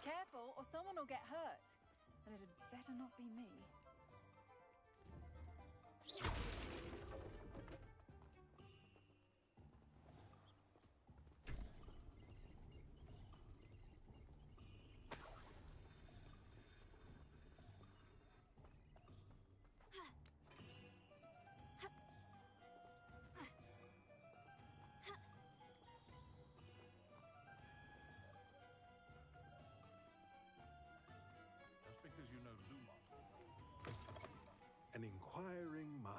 Careful, or someone will get hurt. And it'd better not be me. Just because you know Lumos. An inquiring mind.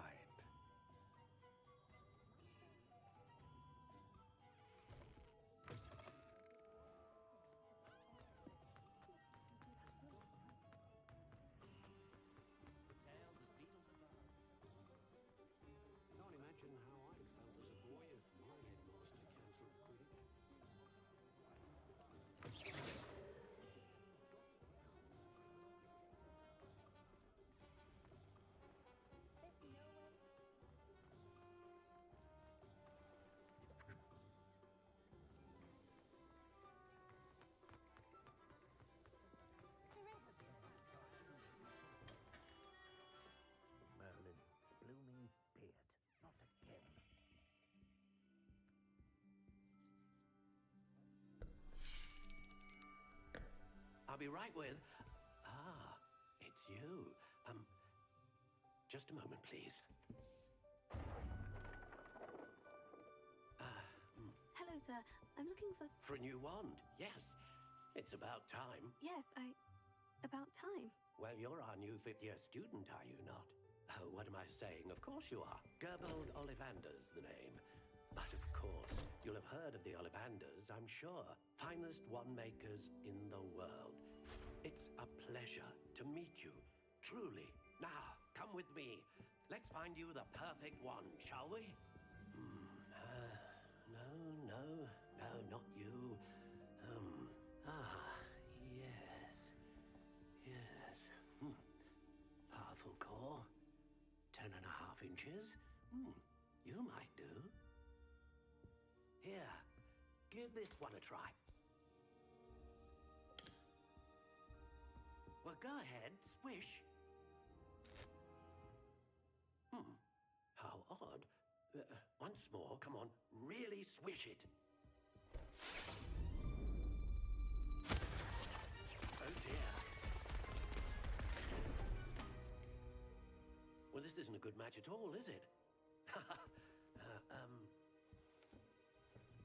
Can't imagine how I felt as a boy if my headmaster cancelled cricket. Merlin's blooming beard, not a him. I'll be right with... Ah, it's you. Just a moment, please. Hello, sir. I'm looking for... For a new wand, yes. It's about time. Yes, about time. Well, you're our new fifth-year student, are you not? Oh, what am I saying? Of course you are. ㅎㄱ낳Ɂ's the name. But of course, you'll have heard of the Ollivanders, I'm sure. Finest wand makers in the world. It's a pleasure to meet you, truly. Now, come with me. Let's find you the perfect wand, shall we? No, not you. Yes. Yes. Powerful core. 10.5 inches. You might do. Here, give this one a try. Well, go ahead, swish. How odd. Once more, come on, really swish it. Oh dear. Well, this isn't a good match at all, is it?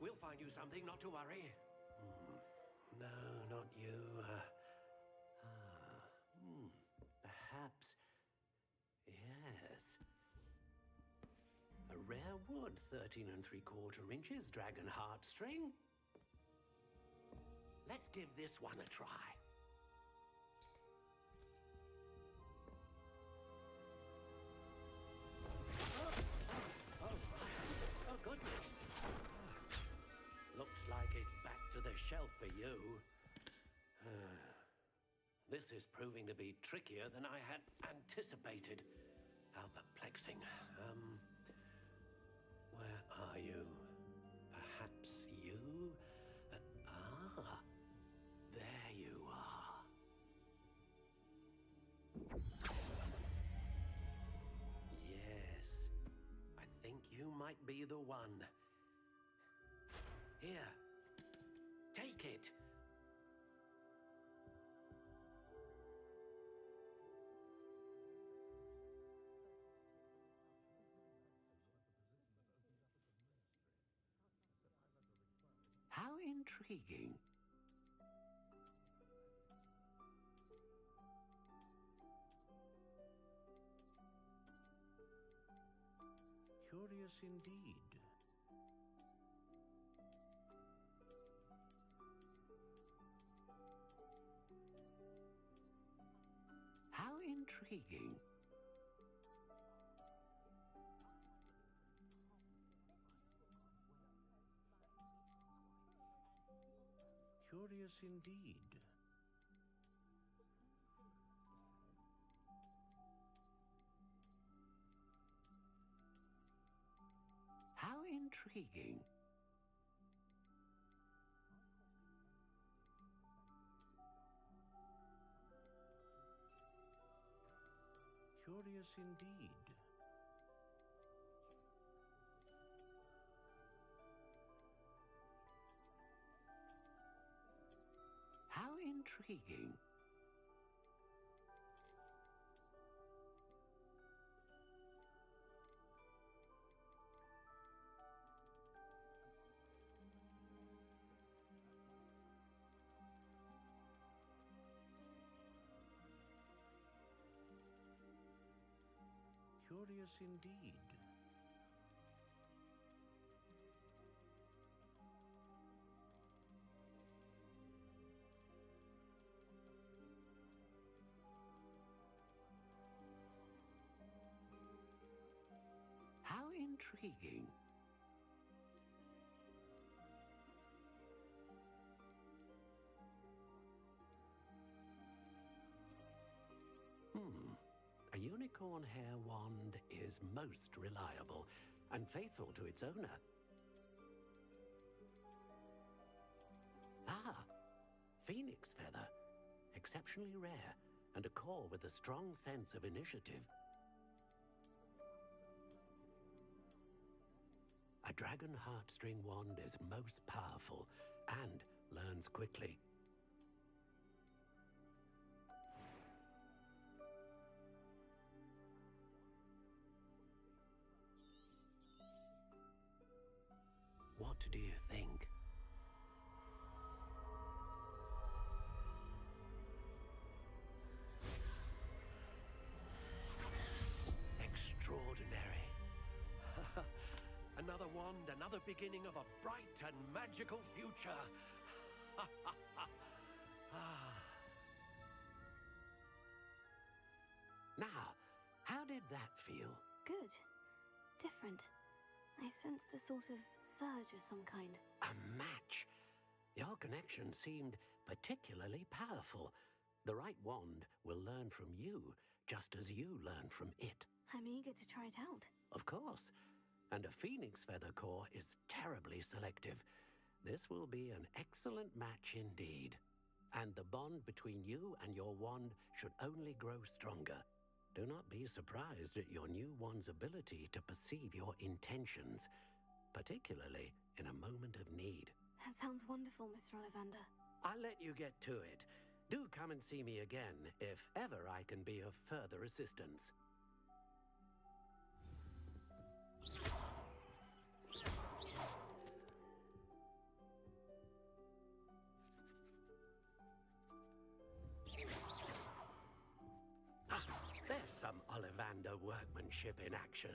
We'll find you something, not to worry. No, not you. Perhaps... Yes. A rare wood, 13 3/4 inches, dragon heartstring. Let's give this one a try. Oh, goodness. Looks like it's back to the shelf for you. This is proving to be trickier than I had anticipated. How perplexing. Where are you? Perhaps you? There you are. Yes, I think you might be the one. Here, take it. How intriguing. Curious indeed. How intriguing. Curious indeed. How intriguing. Curious indeed. How intriguing. Curious indeed. How intriguing. A unicorn hair wand is most reliable and faithful to its owner. Ah, phoenix feather. Exceptionally rare, and a core with a strong sense of initiative. A dragon heartstring wand is most powerful and learns quickly. What do you think? Extraordinary. Another wand, another beginning of a bright and magical future. Now, how did that feel? Good. Different. I sensed a sort of surge of some kind. A match. Your connection seemed particularly powerful. The right wand will learn from you, just as you learn from it. I'm eager to try it out. Of course. And a phoenix feather core is terribly selective. This will be an excellent match indeed. And the bond between you and your wand should only grow stronger. Do not be surprised at your new wand's ability to perceive your intentions, particularly in a moment of need. That sounds wonderful, Mr. Ollivander. I'll let you get to it. Do come and see me again if ever I can be of further assistance. There's some Ollivander workmanship in action.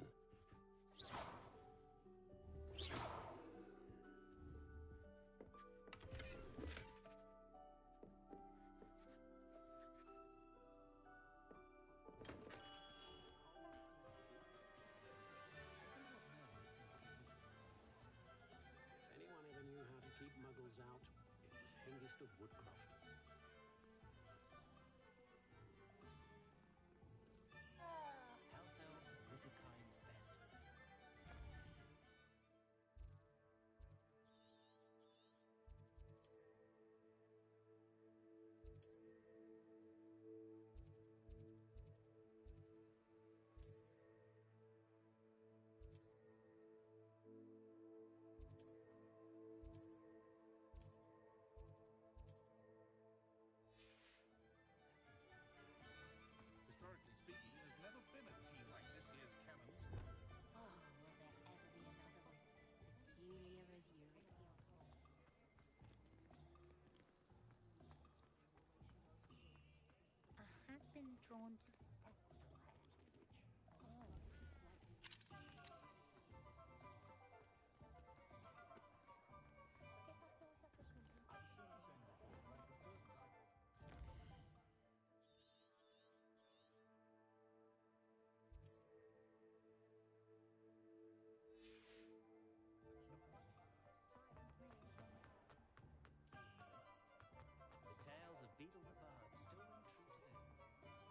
If anyone ever knew how to keep muggles out, it was Hengist of Woodcroft. House elves are wizardkind's best. Historically speaking, there's never been a tea like this year's cannons. Oh, will there ever be another one as peculiar as Eureka? I have been drawn to the The tales of Beetle the Bard still ring true today.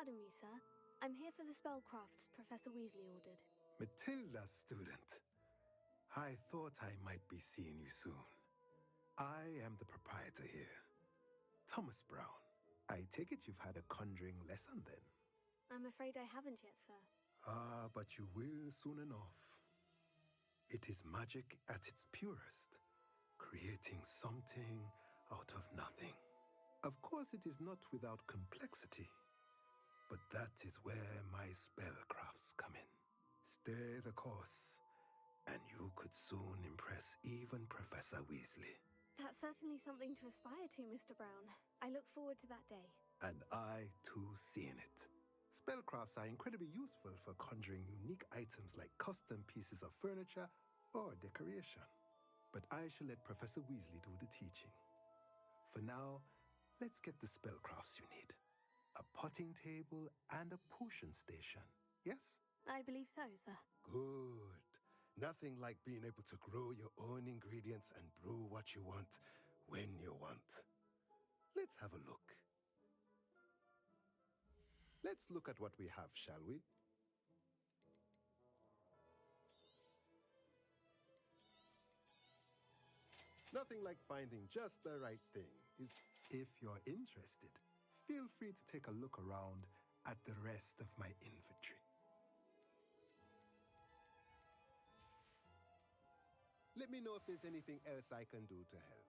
Pardon me, sir. I'm here for the spellcrafts Professor Weasley ordered. Matilda's student. I thought I might be seeing you soon. I am the proprietor here, Thomas Brown. I take it you've had a conjuring lesson then? I'm afraid I haven't yet, sir. Ah, but you will soon enough. It is magic at its purest, creating something out of nothing. Of course, it is not without complexity, but that is where my spellcrafts come in. Stay the course, and you could soon impress even Professor Weasley. That's certainly something to aspire to, Mr. Brown. I look forward to that day. And I, too, seeing it. Spellcrafts are incredibly useful for conjuring unique items like custom pieces of furniture or decoration. But I shall let Professor Weasley do the teaching. For now, let's get the spellcrafts you need. A potting table and a potion station, yes? I believe so, sir. Good. Nothing like being able to grow your own ingredients and brew what you want when you want. Let's have a look. Let's look at what we have, shall we? Nothing like finding just the right thing. If you're interested, feel free to take a look around at the rest of my inventory. Let me know if there's anything else I can do to help.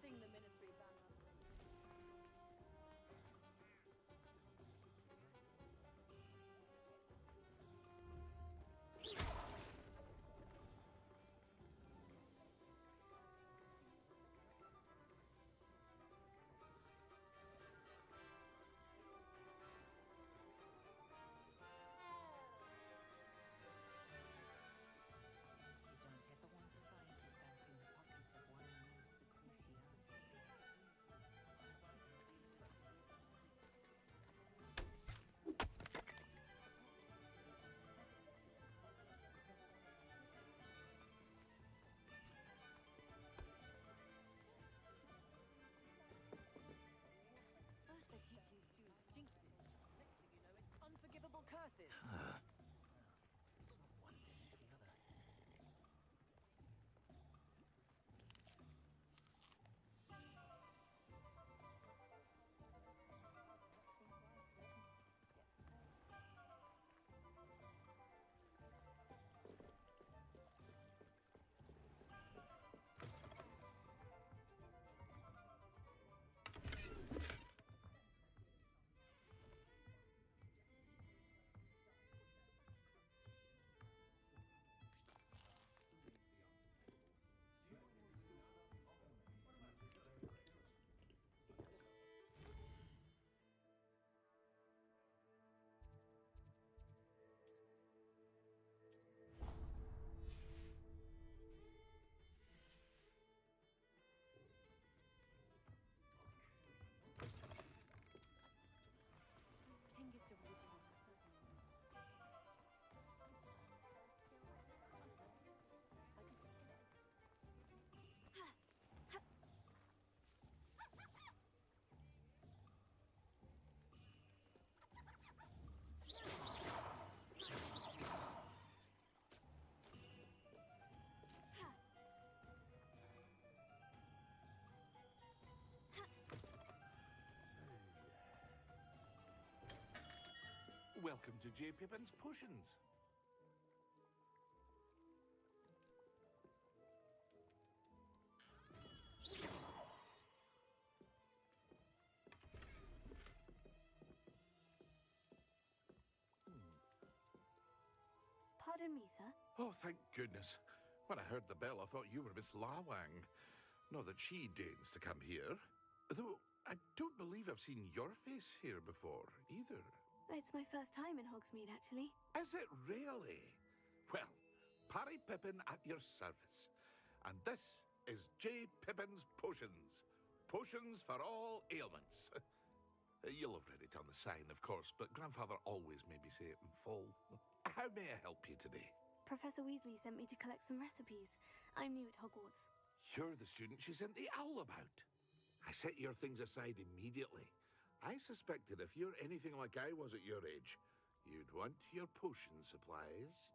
Sing the ministry banner. You don't ever want to find yourself in the pockets of one who knows the cruciate. First they teach you students jinxes. Next thing you know, it's unforgivable curses. It's not one thing, it's the other. Welcome to J. Pippin's Potions. Pardon me, sir. Oh, thank goodness. When I heard the bell, I thought you were Miss Lawang. Not that she deigns to come here. Though I don't believe I've seen your face here before, either. It's my first time in Hogsmeade, actually. Is it really? Well, Parry Pippin at your service. And this is J. Pippin's Potions. Potions for all ailments. You'll have read it on the sign, of course, but Grandfather always made me say it in full. How may I help you today? Professor Weasley sent me to collect some recipes. I'm new at Hogwarts. You're the student she sent the owl about. I set your things aside immediately. I suspected if you're anything like I was at your age, you'd want your potion supplies.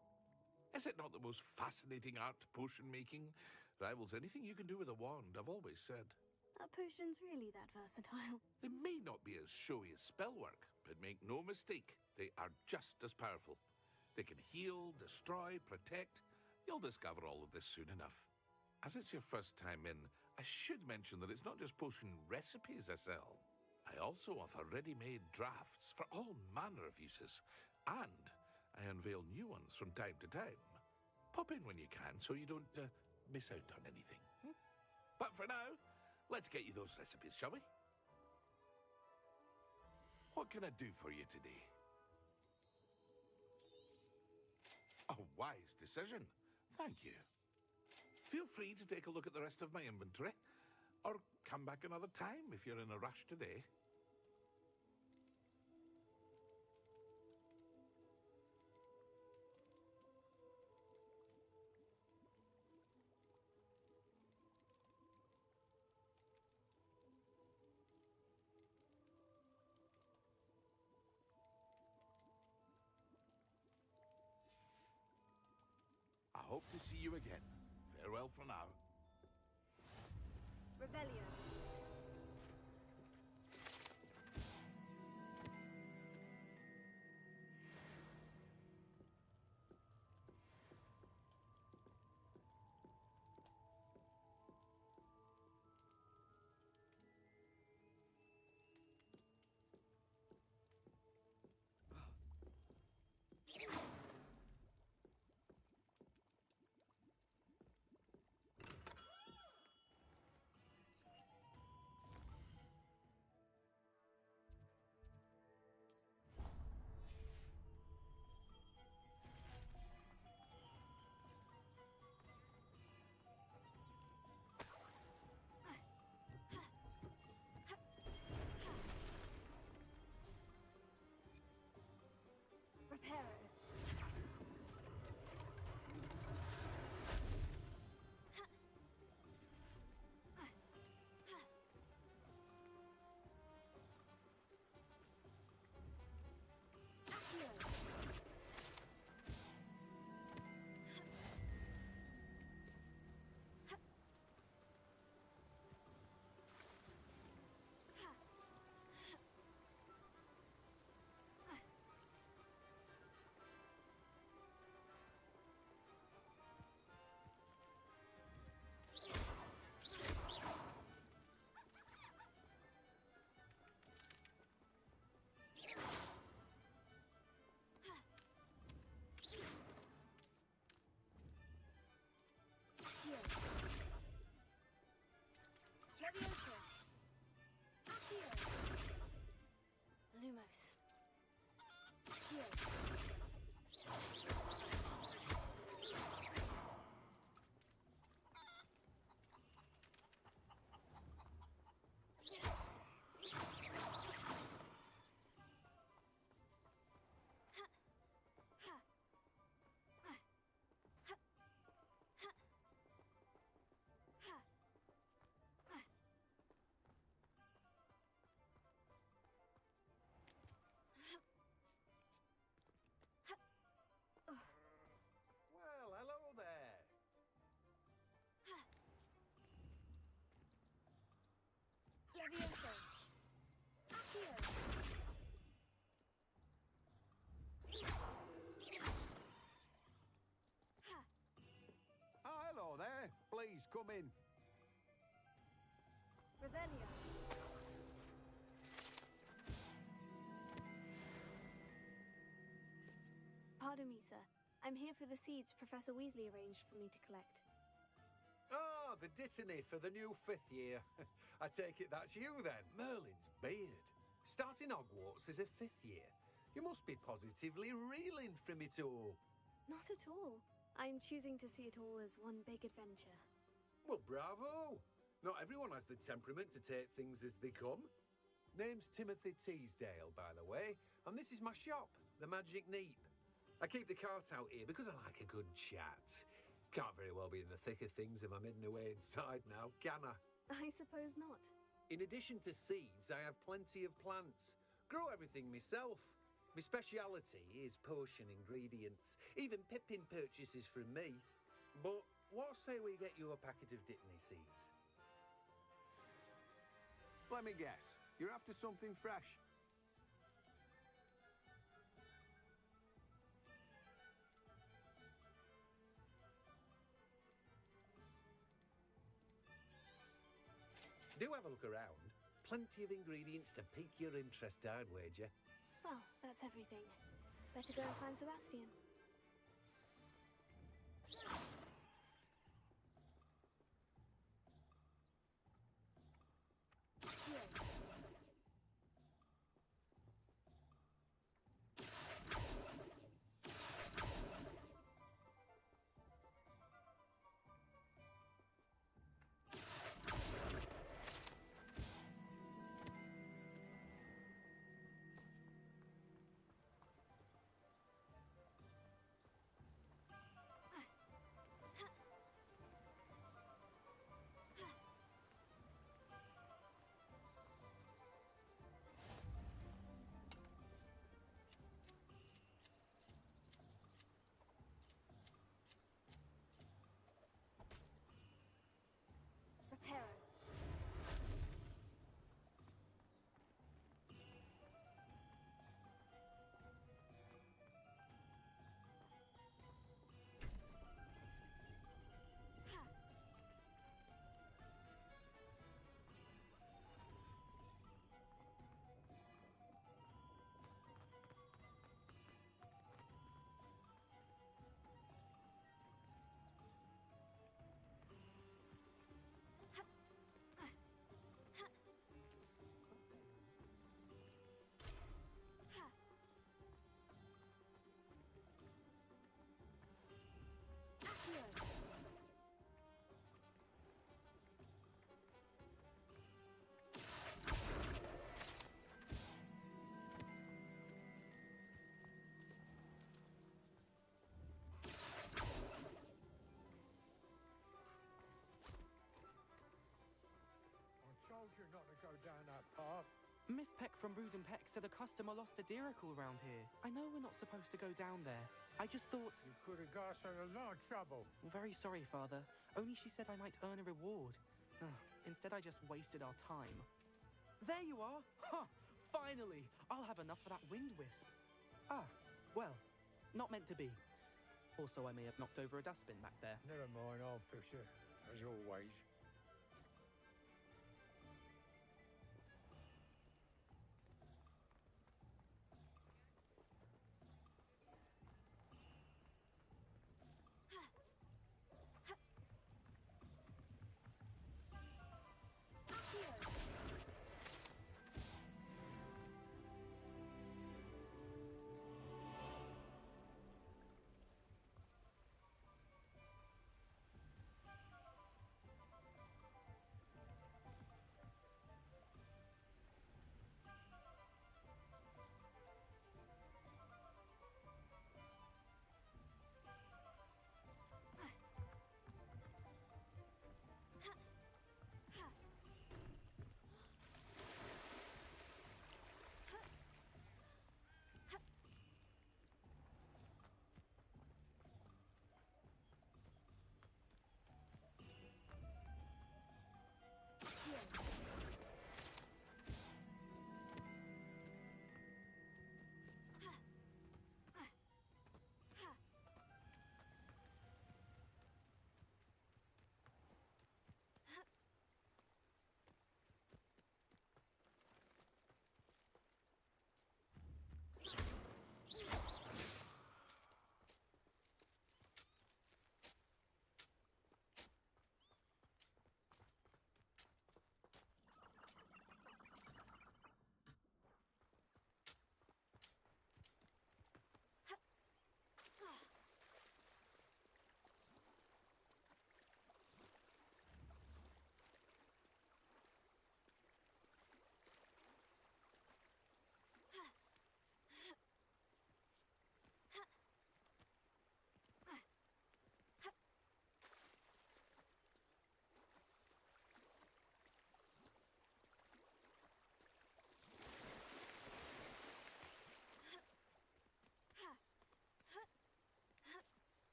Is it not the most fascinating art, potion making? Rivals anything you can do with a wand, I've always said. Are potions really that versatile? They may not be as showy as spellwork, but make no mistake, they are just as powerful. They can heal, destroy, protect. You'll discover all of this soon enough. As it's your first time in, I should mention that it's not just potion recipes I sell. I also offer ready-made drafts for all manner of uses, and I unveil new ones from time to time. Pop in when you can so you don't miss out on anything. But for now, let's get you those recipes, shall we? What can I do for you today? A wise decision. Thank you. Feel free to take a look at the rest of my inventory, or come back another time if you're in a rush today. I hope to see you again. Farewell for now. Revelio. in. Revelio. Pardon me, sir. I'm here for the seeds Professor Weasley arranged for me to collect. Ah, the dittany for the new 5th year. I take it that's you then, Merlin's beard. Starting Hogwarts as a 5th year. You must be positively reeling from it all. Not at all. I'm choosing to see it all as one big adventure. Well, bravo! Not everyone has the temperament to take things as they come. Name's Timothy Teasdale, by the way, and this is my shop, the Magic Neep. I keep the cart out here because I like a good chat. Can't very well be in the thick of things if I'm hidden away inside now, can I? I suppose not. In addition to seeds, I have plenty of plants. Grow everything myself. My speciality is potion ingredients. Even Pippin purchases from me. But what say we get you a packet of dittany seeds? Let me guess. You're after something fresh. Do have a look around. Plenty of ingredients to pique your interest, I'd wager. Well, that's everything. Better go and find Sebastian. Here. Reparo. You're not to go down that path. Miss Peck from Brood and Peck said a customer lost a ㅎㄱန့ around here. I know we're not supposed to go down there. I just thought... You could have got us in a lot of trouble. I'm very sorry, Father. Only she said I might earn a reward. Instead, I just wasted our time. There you are! Ha! Finally! I'll have enough for that wind wisp. Ah, well, not meant to be. Also, I may have knocked over a dustbin back there. Never mind, I'll fix it, as always.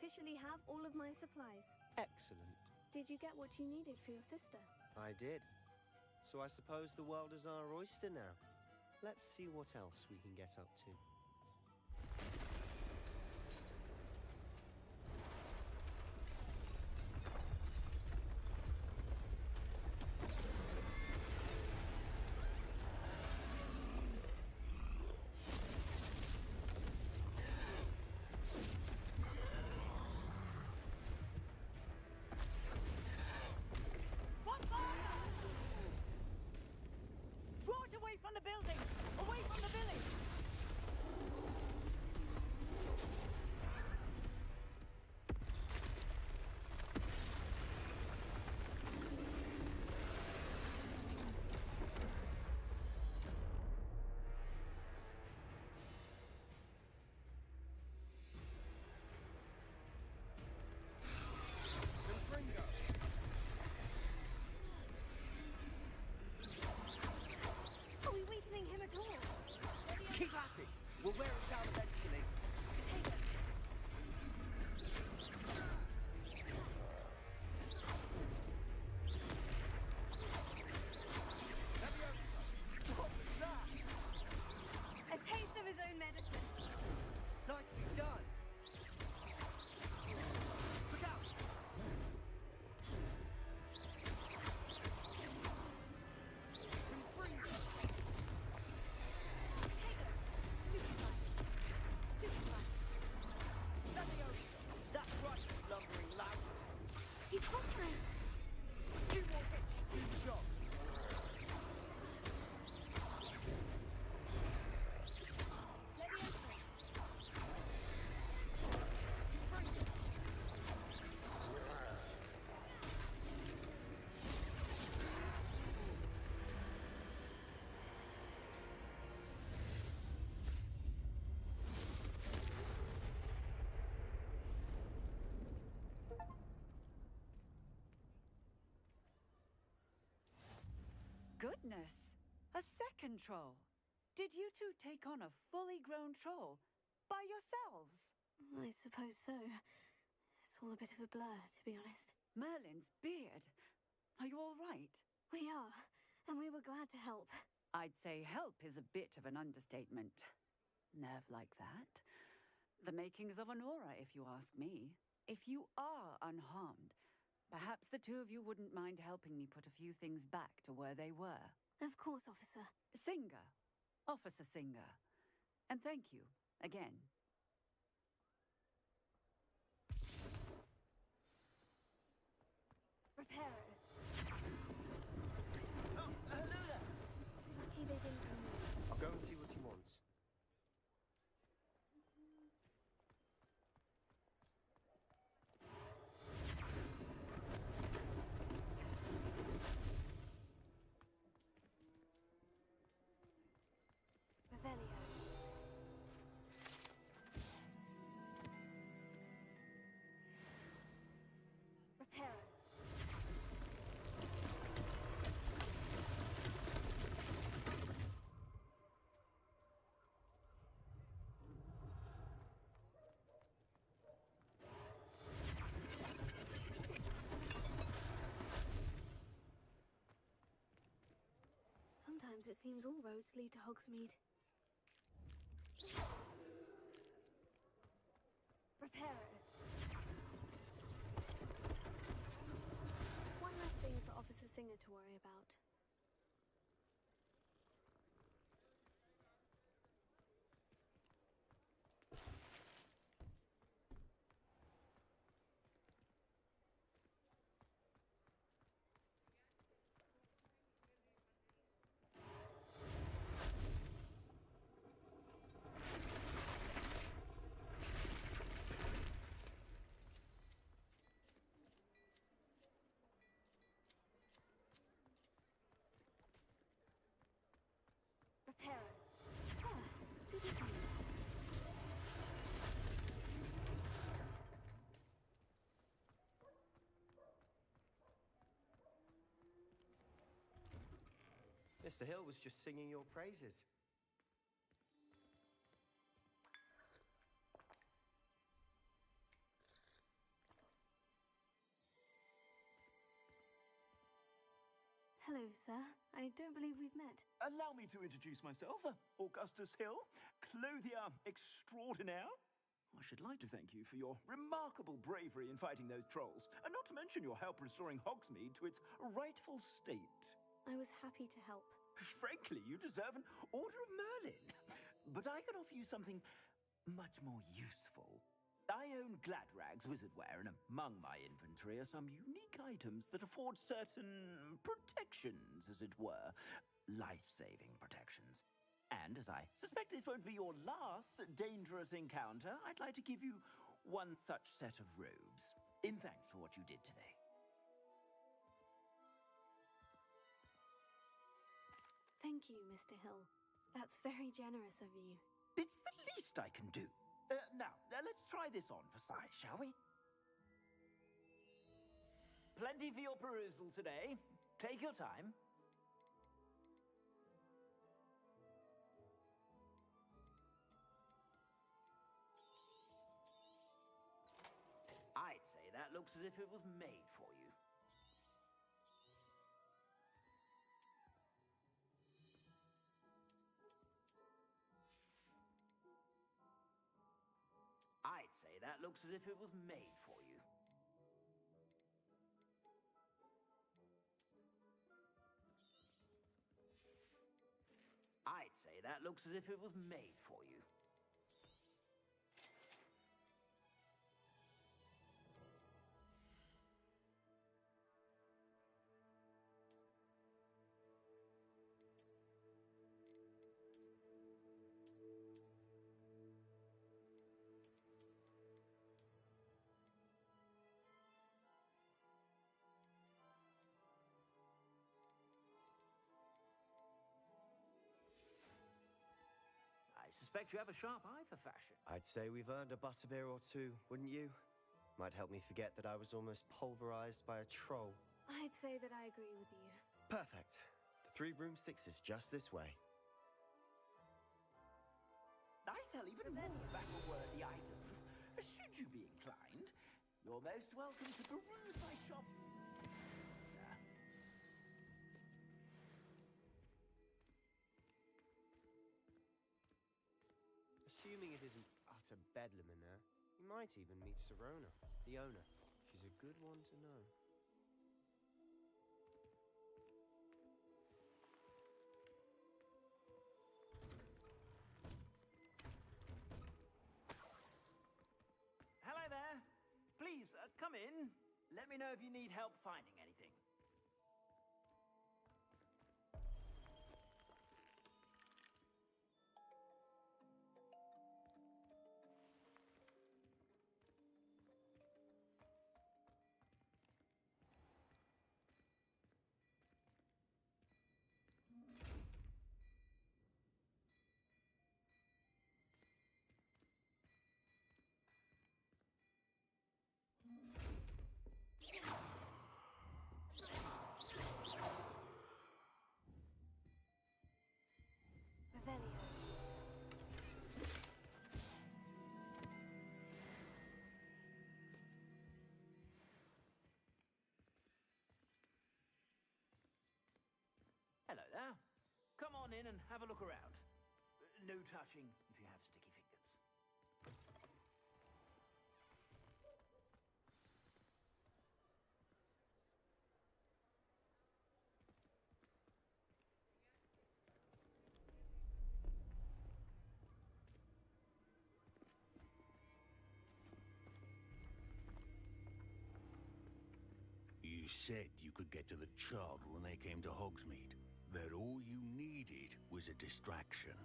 officially have all of my supplies. Excellent. Did you get what you needed for your sister? I did. So I suppose the world is our oyster now. Let's see what else we can get up to. Draw it away from the building! Away from the village! Are we weakening him at all? Keep at it! We'll wear him down eventually. Potato. What was that? A taste of his own medicine. Nicely done. Look out! Potato. Stupefy. Stupefy. That's right, you lumbering louts. He's conquering. You won't get to do the job. Leviosa. Goodness! A second troll! Did you two take on a fully grown troll by yourselves? I suppose so. It's all a bit of a blur, to be honest. Merlin's beard. Are you all right? We are, and we were glad to help. I'd say help is a bit of an understatement. Nerve like that. The makings of an aura, if you ask me. If you are unharmed, perhaps the two of you wouldn't mind helping me put a few things back to where they were. Of course, officer. Singer. Officer Singer. And thank you, again. Reparo. Oh, hello there. Lucky they didn't remove. I'll go and see what he wants. Revelio. Reparo. Sometimes it seems all roads lead to Hogsmeade. Reparo. One less thing for Officer Singer to worry about. Reparo. Ah, good as new. Mr. Hill was just singing your praises. Hello, sir. I don't believe we've met. Allow me to introduce myself. Augustus Hill, clothier extraordinaire. I should like to thank you for your remarkable bravery in fighting those trolls, and not to mention your help restoring Hogsmeade to its rightful state. I was happy to help. Frankly, you deserve an Order of Merlin. But I can offer you something much more useful. I own Gladrag's wizardware, and among my inventory are some unique items that afford certain protections, as it were. Life-saving protections. And as I suspect this won't be your last dangerous encounter, I'd like to give you one such set of robes, in thanks for what you did today. Thank you, Mr. Hill. That's very generous of you. It's the least I can do. Now, let's try this on for size, shall we? Plenty for your perusal today. Take your time. I'd say that looks as if it was made for you. I'd say that looks as if it was made for you. I'd say that looks as if it was made for you. I suspect you have a sharp eye for fashion. I'd say we've earned a butterbeer or two, wouldn't you? Might help me forget that I was almost pulverized by a troll. I'd say that I agree with you. Perfect. The 3 broomsticks is just this way. I sell even more battle-worthy items. Should you be inclined, you're most welcome to peruse my shop. Assuming it isn't utter bedlam in there, you might even meet Serona, the owner. She's a good one to know. Hello there. Please, come in. Let me know if you need help finding anything. Hello there. Come on in and have a look around. No touching if you have sticky fingers. You said you could get to the child when they came to Hogsmeade. That all you needed was a distraction.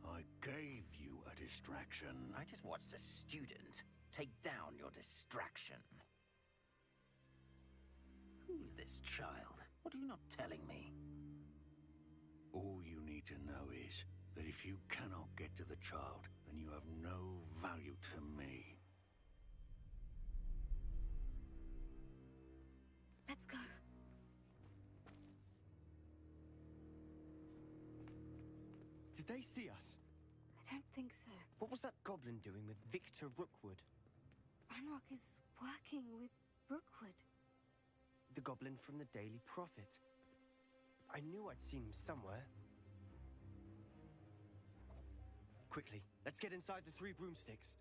I gave you a distraction. I just watched a student take down your distraction. Who's this child? What are you not telling me? All you need to know is that if you cannot get to the child, then you have no value to me. Let's go. Did they see us? I don't think so. What was that goblin doing with Victor Rookwood? Ranrock is working with Rookwood. The goblin from the Daily Prophet. I knew I'd seen him somewhere. Quickly, let's get inside the 3 broomsticks.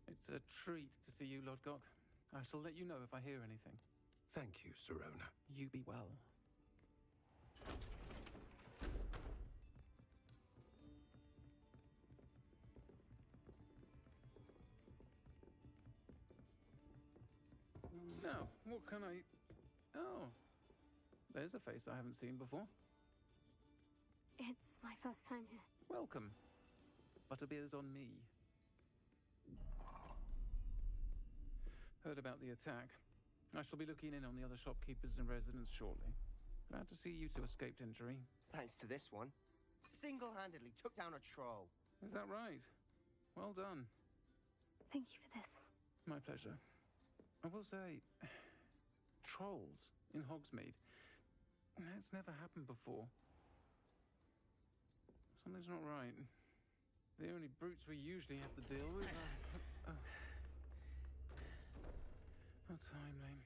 It's a treat to see you, Lodgok. I shall let you know if I hear anything. Thank you, ㅎㄱ낳. You be well. Now, what can I... Oh, there's a face I haven't seen before. It's my first time here. Welcome. Butterbeer's on me. Heard about the attack. I shall be looking in on the other shopkeepers and residents shortly. Glad to see you two escaped injury. Thanks to this one. Single-handedly took down a troll. Is that right? Well done. Thank you for this. My pleasure. I will say, trolls in Hogsmeade. That's never happened before. Something's not right. The only brutes we usually have to deal with are... How timely.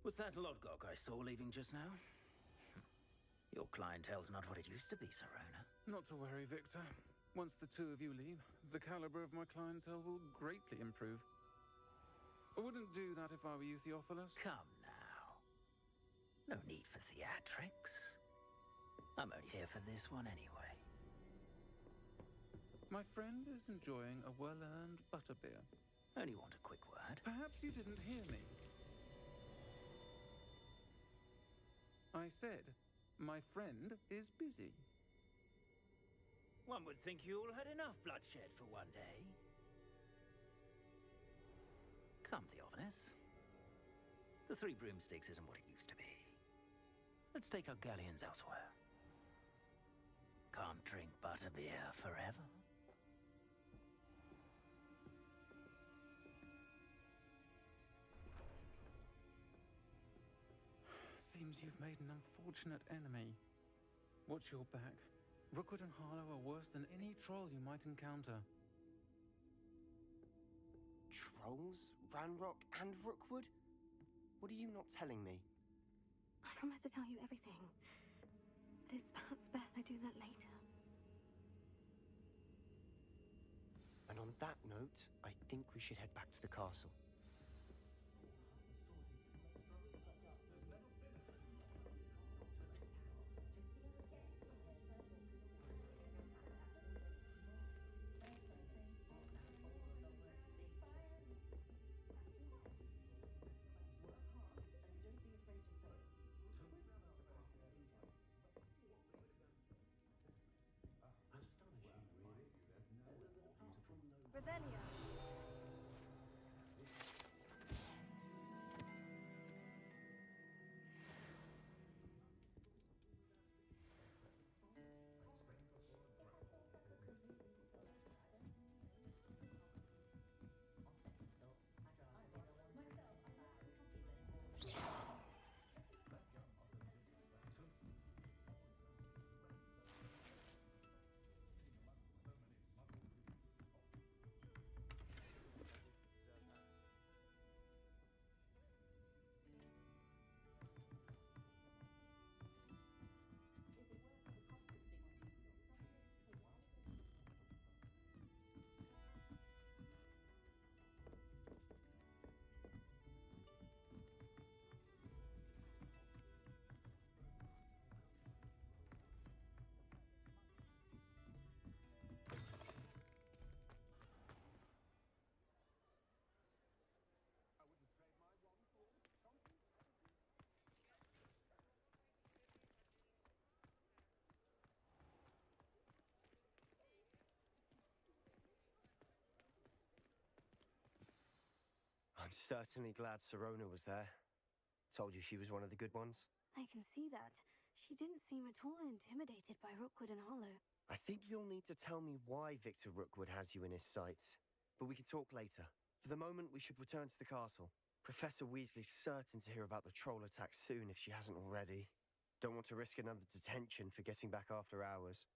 Was that Lodgok I saw leaving just now? Your clientele's not what it used to be, ㅎㄱ낳. Not to worry, Victor. Once the two of you leave, the caliber of my clientele will greatly improve. I wouldn't do that if I were you, Theophilus. Come now. No need for theatrics. I'm only here for this one anyway. My friend is enjoying a well-earned butterbeer. Only want a quick word. Perhaps you didn't hear me. I said, my friend is busy. One would think you all had enough bloodshed for one day. Come, Theophilus. The 3 broomsticks isn't what it used to be. Let's take our galleons elsewhere. Can't drink butterbeer forever. Seems you've made an unfortunate enemy. Watch your back. Rookwood and Harlow are worse than any troll you might encounter. Trolls? Ranrock and Rookwood? What are you not telling me? I promise to tell you everything. But it's perhaps best I do that later. And on that note, I think we should head back to the castle. Revelio. I'm certainly glad ㅎㄱ낳was there. Told you she was one of the good ones. I can see that. She didn't seem at all intimidated by Rookwood and Harlow. I think you'll need to tell me why Victor Rookwood has you in his sights. But we can talk later. For the moment, we should return to the castle. Professor Weasley's certain to hear about the troll attack soon if she hasn't already. Don't want to risk another detention for getting back after hours.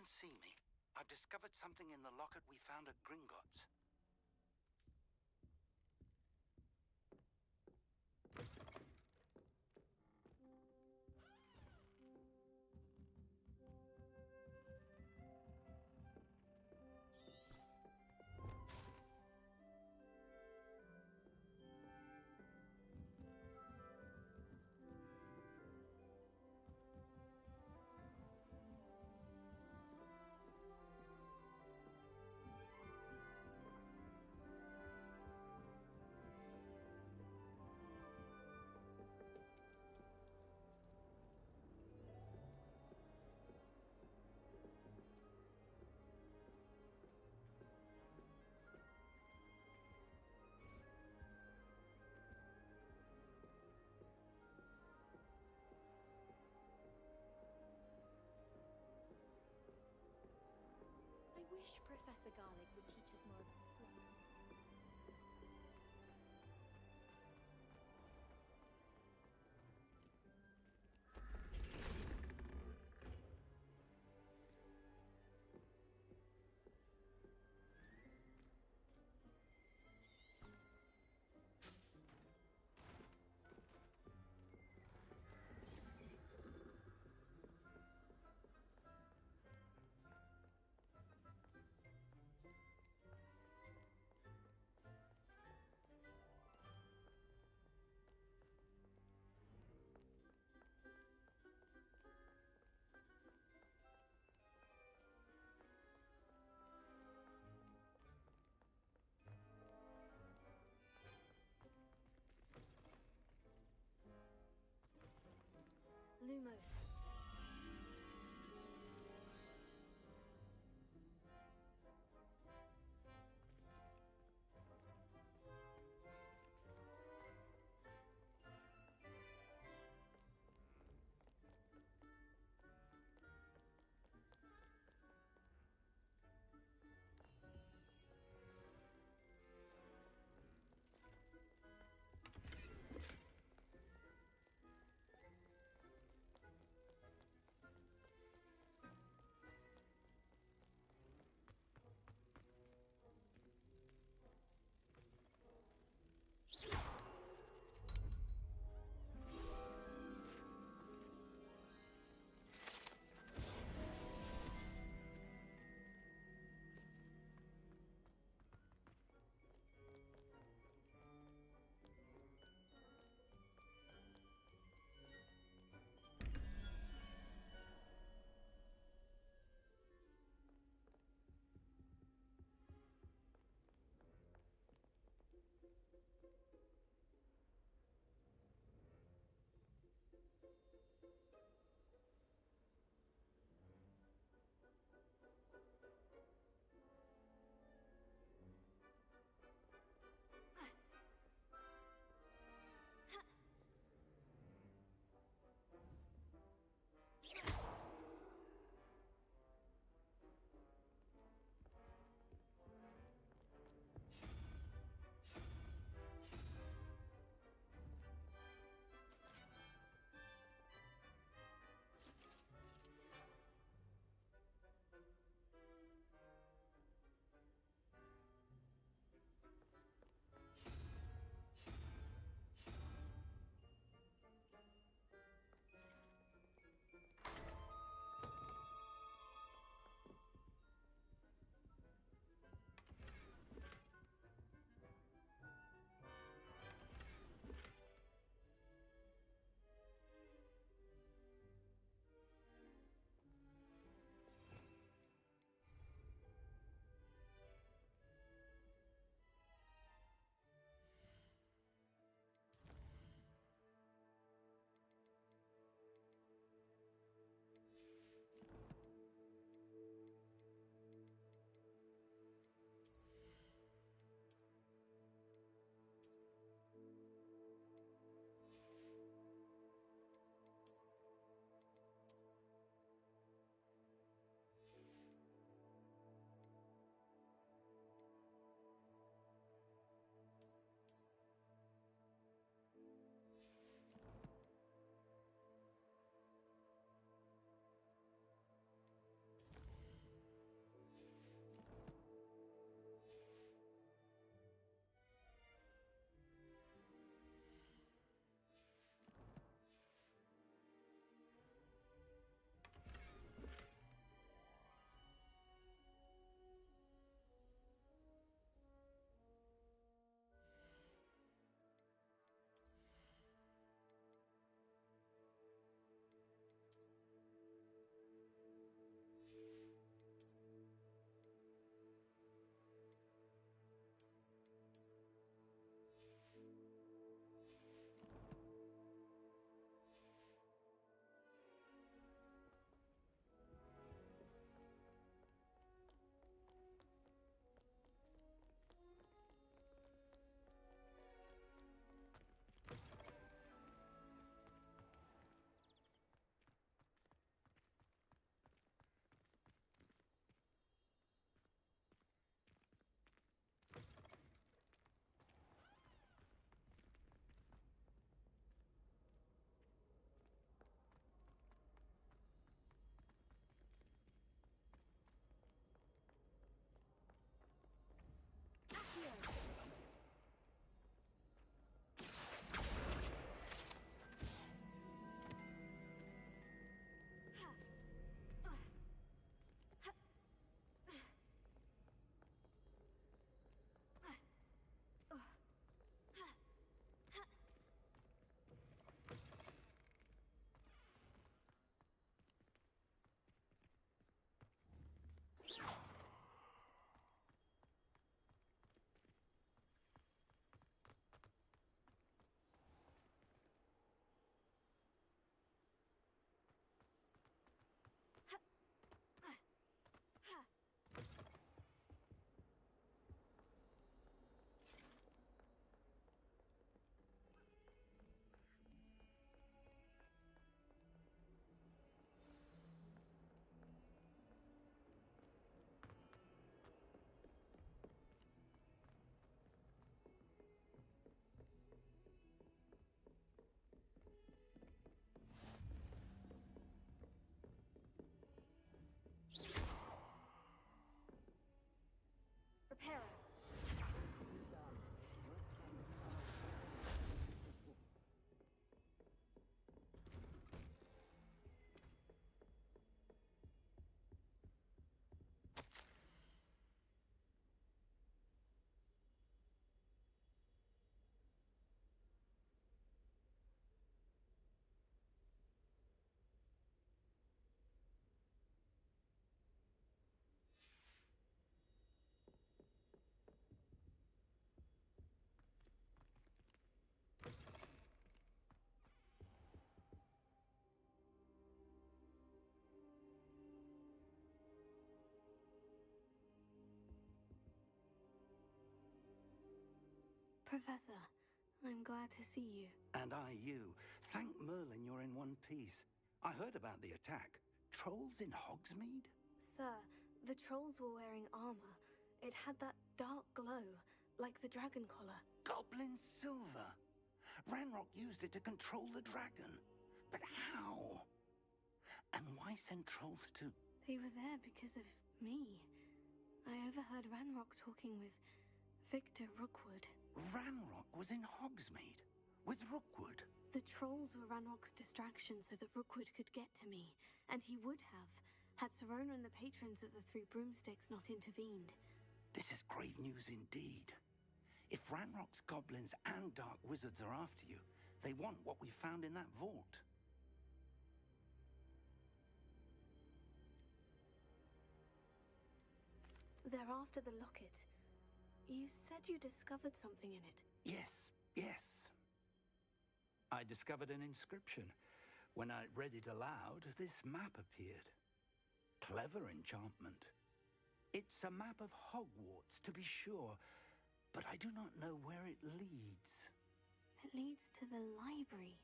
see me. I've discovered something in the locket we found at Gringotts. I wish Professor Garlick would teach us more about Lumos. Professor, I'm glad to see you. And I you. Thank Merlin you're in one piece. I heard about the attack. Trolls in Hogsmeade? Sir, the trolls were wearing armor. It had that dark glow, like the dragon collar. Goblin silver. Ranrock used it to control the dragon. But how? And why send trolls to... They were there because of me. I overheard Ranrock talking with Victor Rookwood. Ranrock was in Hogsmeade? With Rookwood? The trolls were Ranrock's distraction so that Rookwood could get to me. And he would have, had Sirona and the patrons at the Three Broomsticks not intervened. This is grave news indeed. If Ranrock's goblins and dark wizards are after you, they want what we found in that vault. They're after the locket. You said you discovered something in it. Yes, yes. I discovered an inscription. When I read it aloud, this map appeared. Clever enchantment. It's a map of Hogwarts, to be sure, but I do not know where it leads. It leads to the library.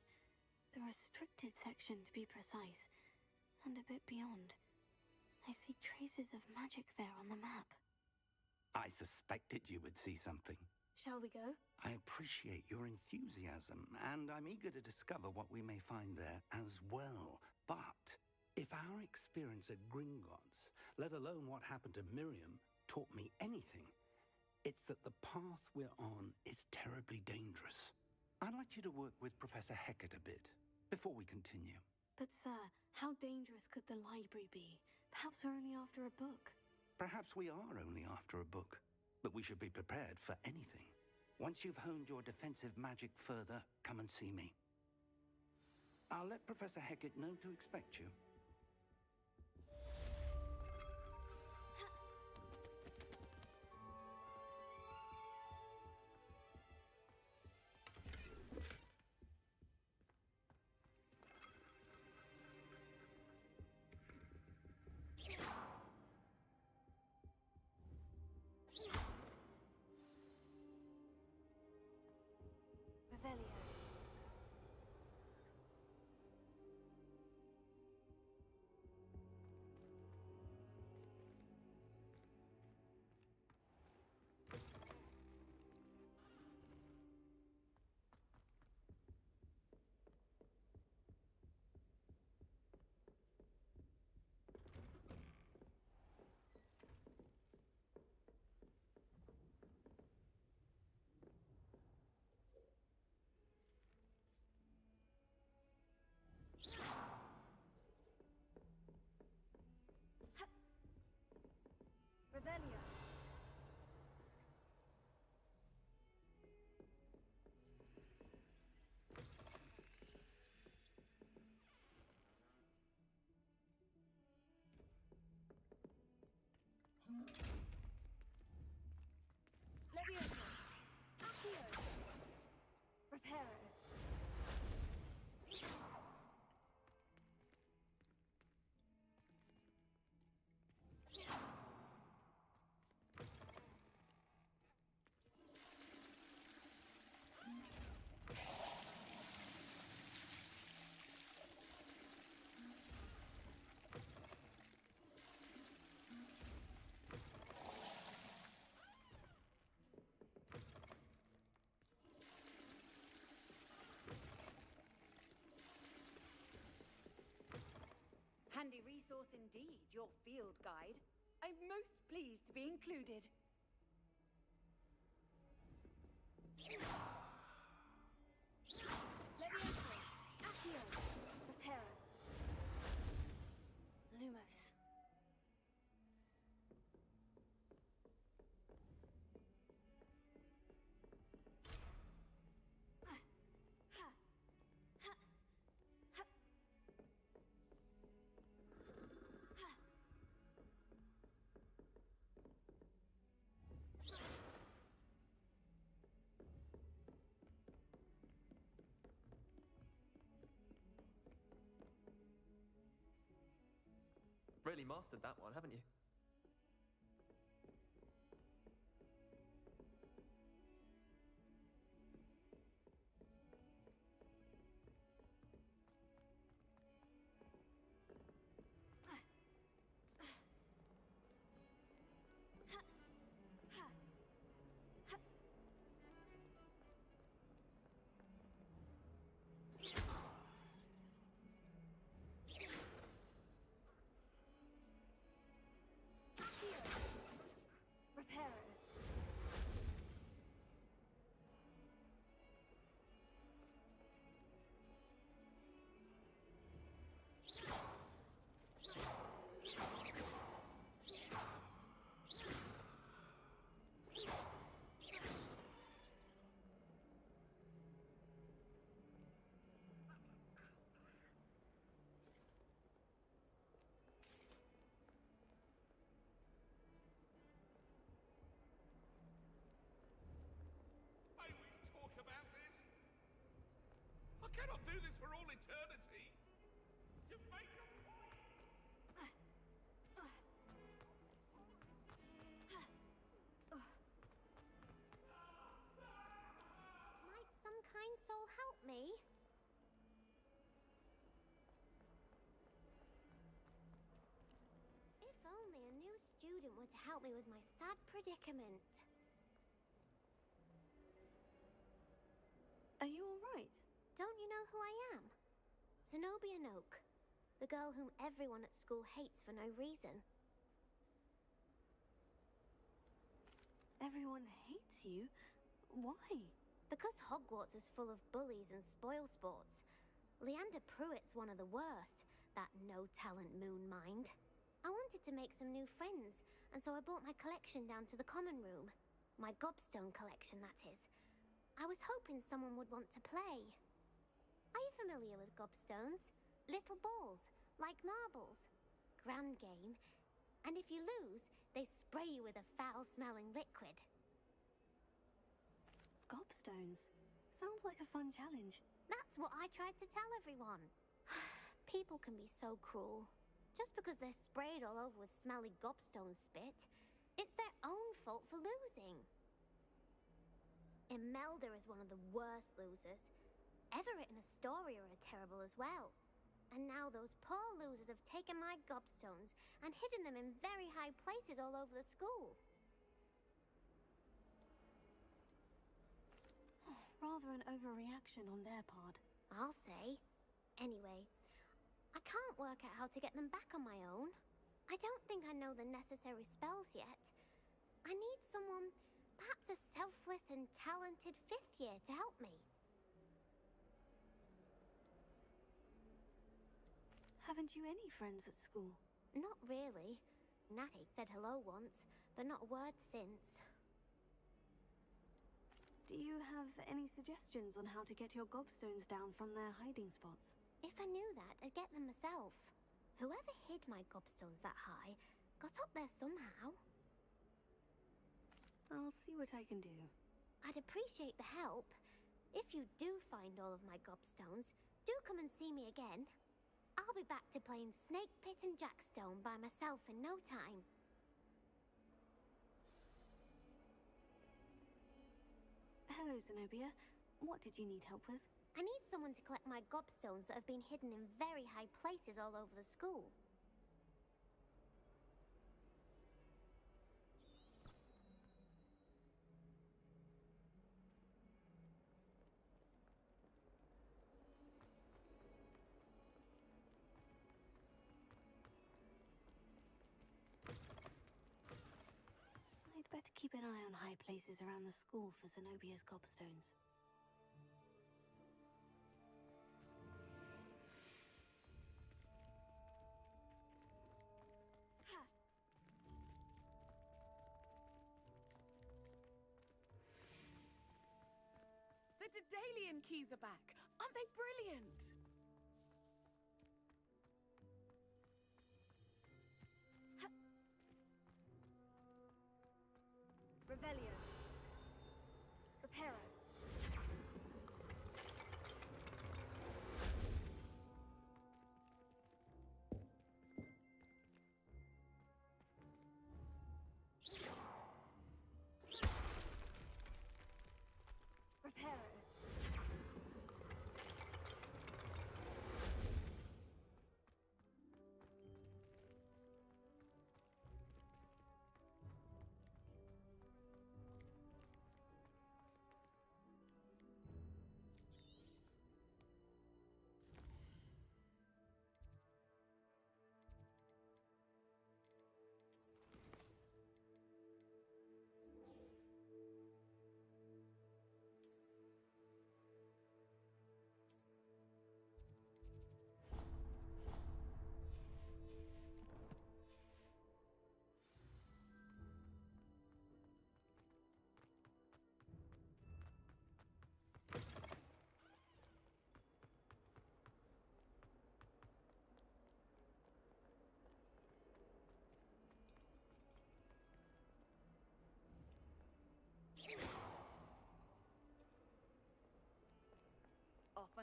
The restricted section, to be precise. And a bit beyond. I see traces of magic there on the map. I suspected you would see something. Shall we go? I appreciate your enthusiasm, and I'm eager to discover what we may find there as well. But if our experience at Gringotts, let alone what happened to Miriam, taught me anything, it's that the path we're on is terribly dangerous. I'd like you to work with Professor Hecat a bit before we continue. But sir, how dangerous could the library be? Perhaps we're only after a book. Perhaps we are only after a book, but we should be prepared for anything. Once you've honed your defensive magic further, come and see me. I'll let Professor Hecat know to expect you. Revelio. Levioso. Accio. Reparo. Handy resource indeed, your field guide. I'm most pleased to be included. Levioso. Accio. Reparo. Lumos. Really mastered that one, haven't you? cannot do this for all eternity. You've made your point. Might some kind soul help me? If only a new student were to help me with my sad predicament. Are you alright? Don't you know who I am? Zenobia Noak, the girl whom everyone at school hates for no reason. Everyone hates you? Why? Because Hogwarts is full of bullies and spoilsports. Leander Pruitt's one of the worst, that no-talent moon mind. I wanted to make some new friends, and so I brought my collection down to the common room. My gobstone collection, that is. I was hoping someone would want to play. Are you familiar with gobstones? Little balls, like marbles. Grand game. And if you lose, they spray you with a foul-smelling liquid. Gobstones? Sounds like a fun challenge. That's what I tried to tell everyone. People can be so cruel. Just because they're sprayed all over with smelly gobstone spit, it's their own fault for losing. Imelda is one of the worst losers. Everett and Astoria are terrible as well. And now those poor losers have taken my gobstones and hidden them in very high places all over the school. Rather an overreaction on their part. I'll say. Anyway, I can't work out how to get them back on my own. I don't think I know the necessary spells yet. I need someone, perhaps a selfless and talented 5th year to help me. Haven't you any friends at school? Not really. Natty said hello once, but not a word since. Do you have any suggestions on how to get your gobstones down from their hiding spots? If I knew that, I'd get them myself. Whoever hid my gobstones that high got up there somehow. I'll see what I can do. I'd appreciate the help. If you do find all of my gobstones, do come and see me again. I'll be back to playing Snake Pit and Jackstone by myself in no time. Hello, Zenobia. What did you need help with? I need someone to collect my gobstones that have been hidden in very high places all over the school. I'd better keep an eye on high places around the school for Zenobia's gobstones. The Daedalian keys are back. Aren't they brilliant? Revelio. Reparo. Reparo.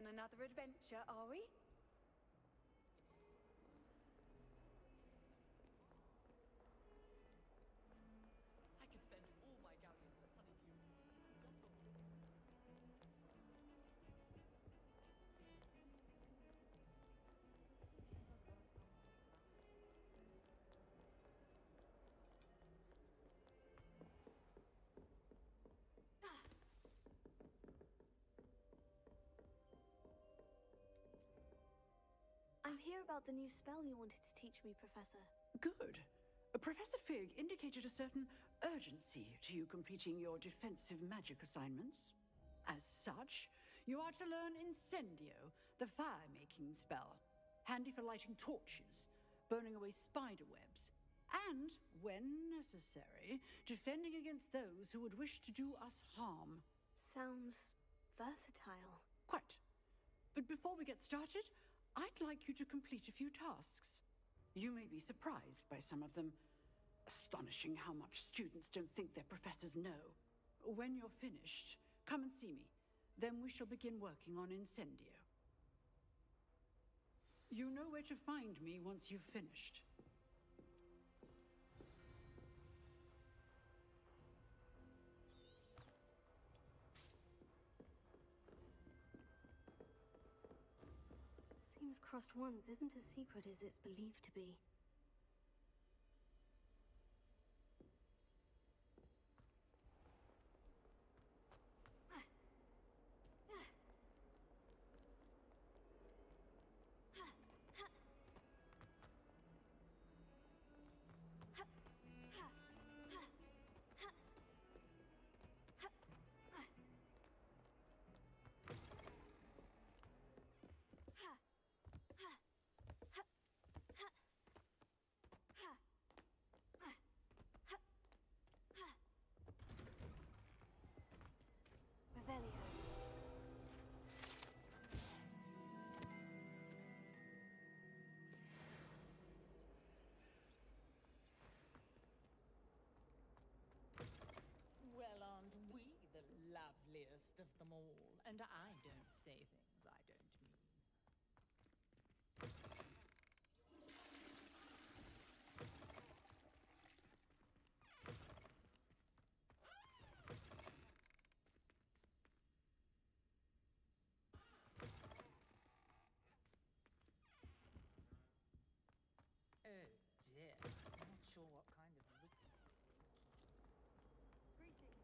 on another adventure, are we? I could spend all my galleons of honeydew. I'm here about the new spell you wanted to teach me, Professor. Good. Professor Fig indicated a certain urgency to you completing your defensive magic assignments. As such, you are to learn Incendio, the fire-making spell, handy for lighting torches, burning away spider webs, and, when necessary, defending against those who would wish to do us harm. Sounds versatile. Quite. But before we get started, I'd like you to complete a few tasks. You may be surprised by some of them. Astonishing how much students don't think their professors know. When you're finished, come and see me. Then we shall begin working on Incendio. You know where to find me once you've finished. Seems Crossed Ones isn't as secret as it's believed to be. Well, aren't we the loveliest of them all? And I don't say things I don't mean. Oh dear, I'm not sure what kind of look. Greetings.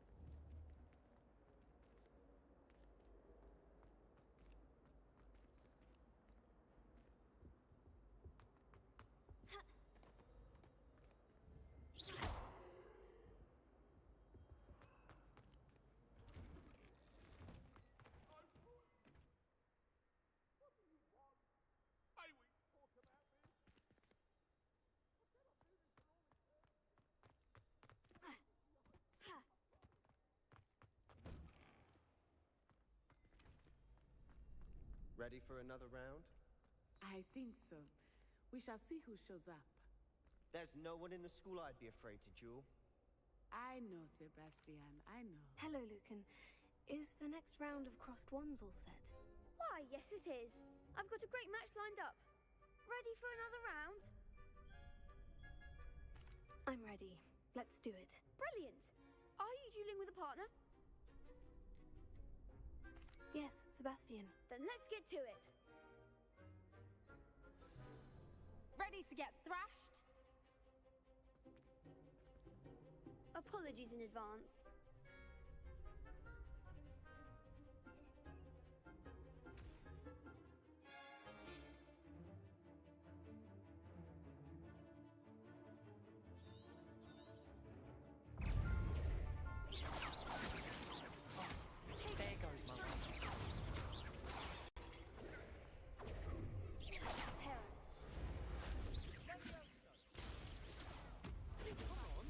Ready for another round? I think so. We shall see who shows up. There's no one in the school I'd be afraid to duel. I know, Sebastian, I know. Hello, Lucan. Is the next round of Crossed Ones all set? Why, yes it is. I've got a great match lined up. Ready for another round? I'm ready. Let's do it. Brilliant. Are you dueling with a partner? Yes, Sebastian. Then let's get to it. Ready to get thrashed? Apologies in advance. There goes my one. Come on.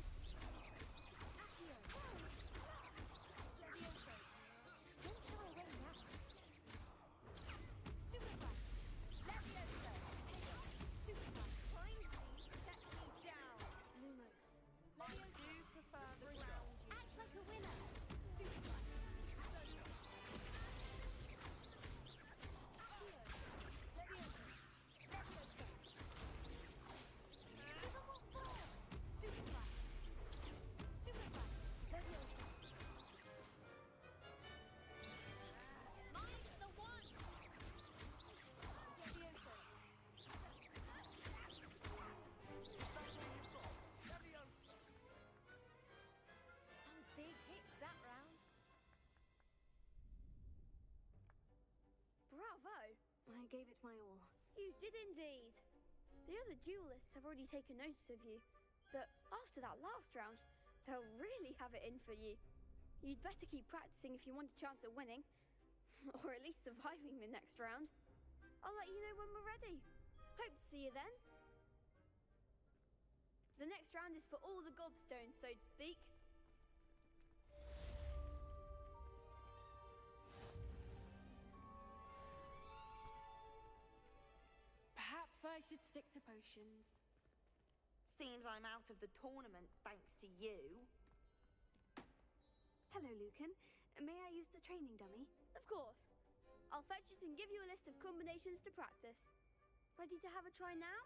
I gave it my all. You did indeed. The other duelists have already taken notice of you, but after that last round, they'll really have it in for you. You'd better keep practicing if you want a chance at winning, or at least surviving the next round. I'll let you know when we're ready. Hope to see you then. The next round is for all the gobstones, so to speak. Perhaps I should stick to potions. Seems I'm out of the tournament thanks to you. Hello, Lucan. May I use the training dummy? Of course. I'll fetch it and give you a list of combinations to practice. Ready to have a try now?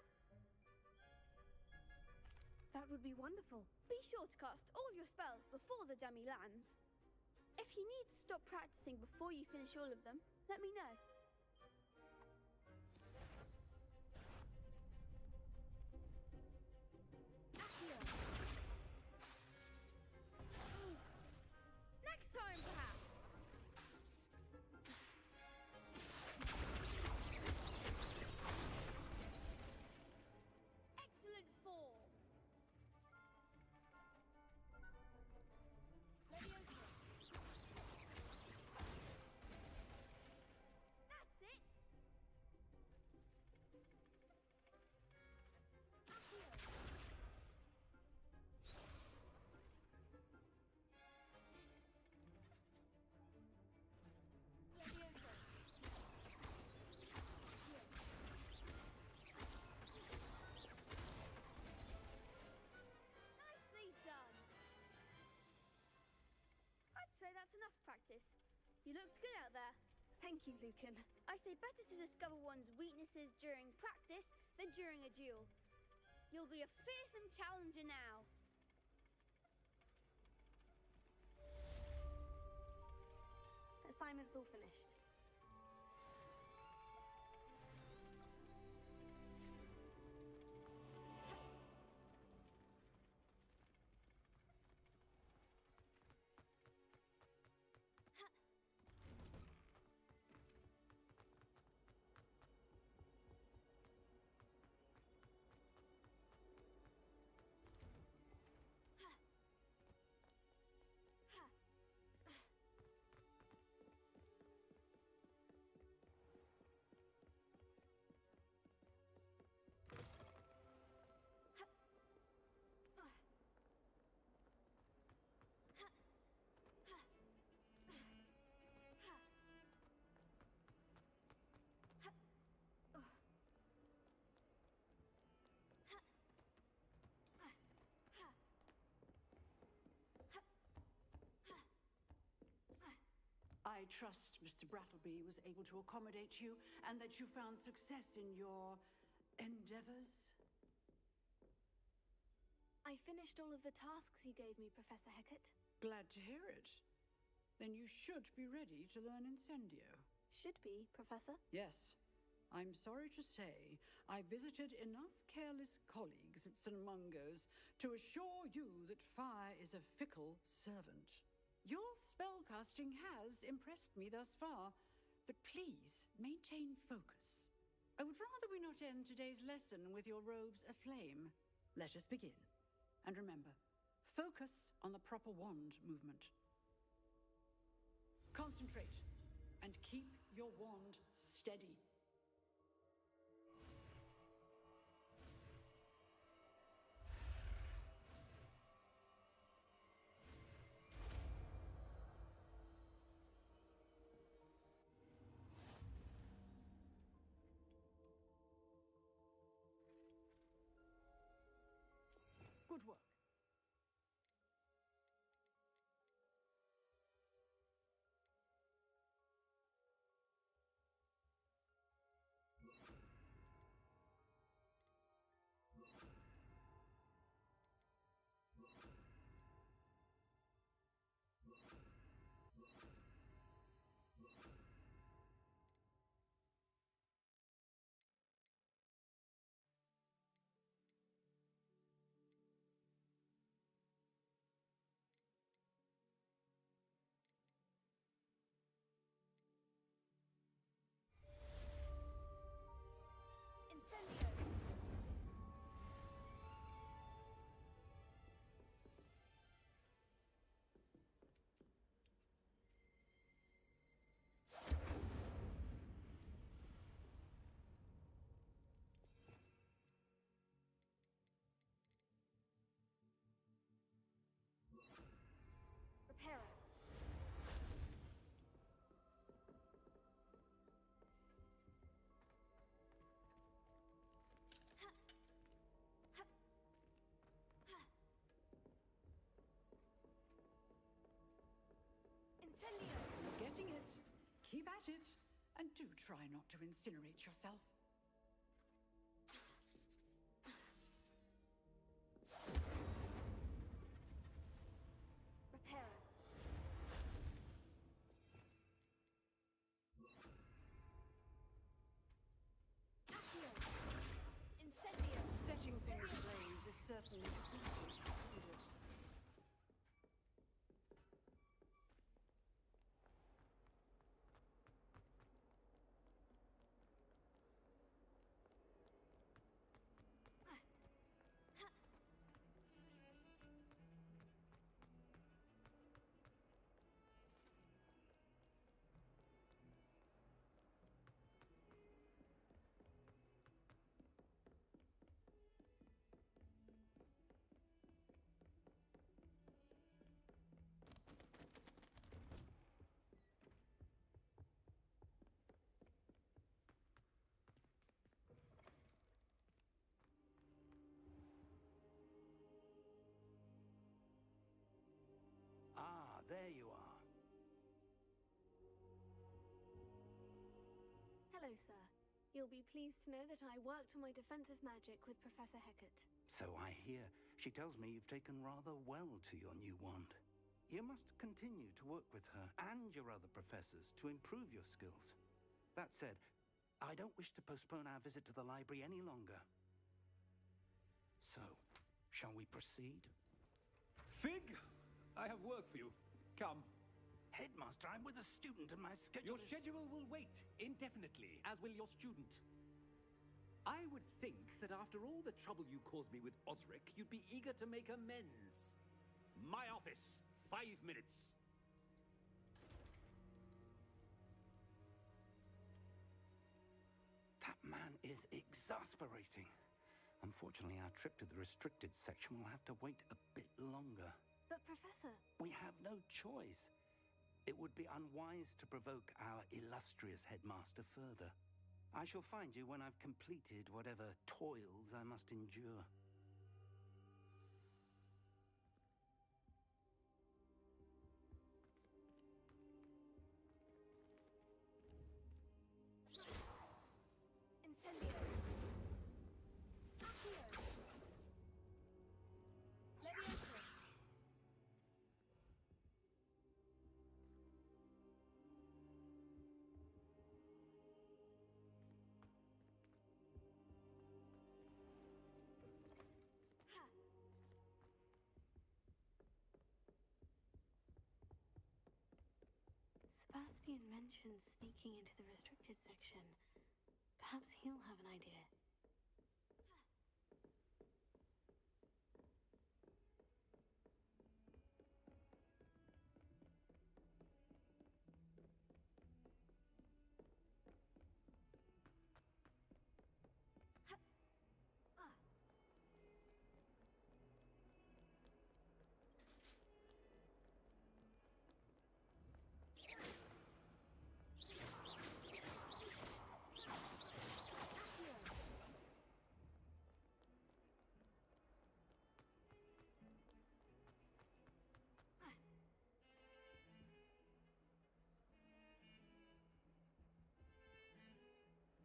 That would be wonderful. Be sure to cast all your spells before the dummy lands. If you need to stop practicing before you finish all of them, let me know. Next time, perhaps. Excellent form. That's it. Nicely done. I'd say that's enough practice. You looked good out there. Thank you, Lucan. I say better to discover one's weaknesses during practice than during a duel. You'll be a fearsome challenger now. Assignment's all finished. I trust Mr. Brattleby was able to accommodate you and that you found success in your endeavors. I finished all of the tasks you gave me, Professor Hecat. Glad to hear it. Then you should be ready to learn Incendio. Should be, Professor. Yes. I'm sorry to say, I visited enough careless colleagues at St. Mungo's to assure you that fire is a fickle servant. Your spellcasting has impressed me thus far, but please maintain focus. I would rather we not end today's lesson with your robes aflame. Let us begin. And remember, focus on the proper wand movement. Concentrate and keep your wand steady. Good work. try not to incinerate yourself. Repairer. Accio. Incendio. Setting things ablaze is certainly difficult, isn't it? Ah, there you are. Hello, sir. You'll be pleased to know that I worked on my defensive magic with Professor Hecat. So I hear. She tells me you've taken rather well to your new wand. You must continue to work with her and your other professors to improve your skills. That said, I don't wish to postpone our visit to the library any longer. So, shall we proceed? Fig, I have work for you. Come. Headmaster, I'm with a student and my schedule Your schedule will wait indefinitely, as will your student. I would think that after all the trouble you caused me with Osric, you'd be eager to make amends. My office, 5 minutes. That man is exasperating. Unfortunately, our trip to the restricted section will have to wait a bit longer. But, Professor... We have no choice. It would be unwise to provoke our illustrious headmaster further. I shall find you when I've completed whatever toils I must endure. Incendio. Accio. Leviosa. Sebastian mentioned sneaking into the restricted section. Perhaps he'll have an idea.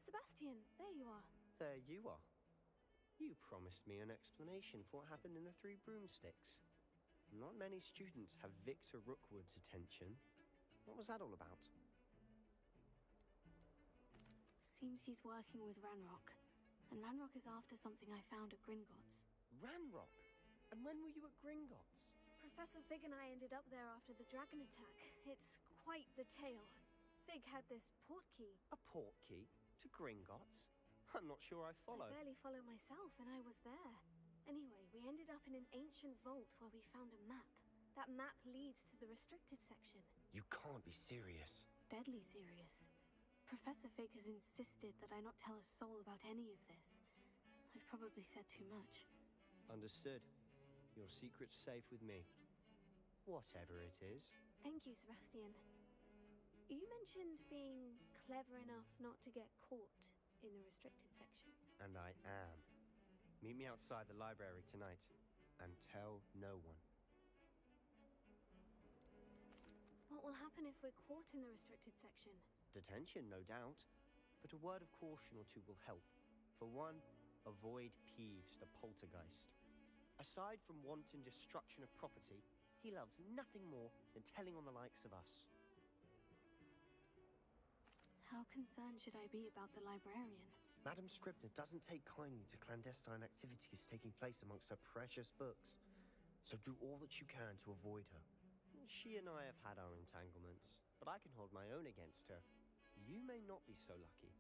Sebastian, there you are. There you are. You promised me an explanation for what happened in the Three Broomsticks. Not many students have Victor Rookwood's attention. What was that all about? Seems he's working with Ranrock. And Ranrock is after something I found at Gringotts. Ranrock? And when were you at Gringotts? Professor Fig and I ended up there after the dragon attack. It's quite the tale. Fig had this portkey. A portkey? To Gringotts? I'm not sure I follow. I barely follow myself, and I was there. Anyway, we ended up in an ancient vault where we found a map. That map leads to the restricted section. You can't be serious. Deadly serious. Professor Fig has insisted that I not tell a soul about any of this. I've probably said too much. Understood. Your secret's safe with me. Whatever it is. Thank you, Sebastian. You mentioned being clever enough not to get caught in the restricted section. And I am. Meet me outside the library tonight. And tell no one. What will happen if we're caught in the restricted section? Detention, no doubt. but a word of caution or two will help. For one, avoid Peeves, the poltergeist. Aside from wanton destruction of property, he loves nothing more than telling on the likes of us. How concerned should I be about the librarian? Madame Scribner doesn't take kindly to clandestine activities taking place amongst her precious books, so do all that you can to avoid her. She and I have had our entanglements, but I can hold my own against her. You may not be so lucky.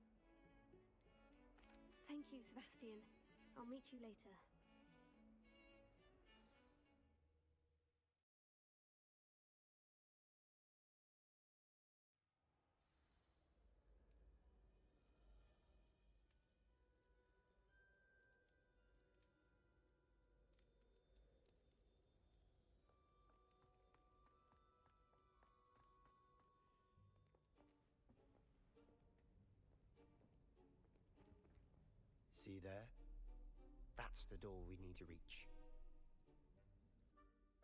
Thank you, Sebastian. I'll meet you later. See there? That's the door we need to reach.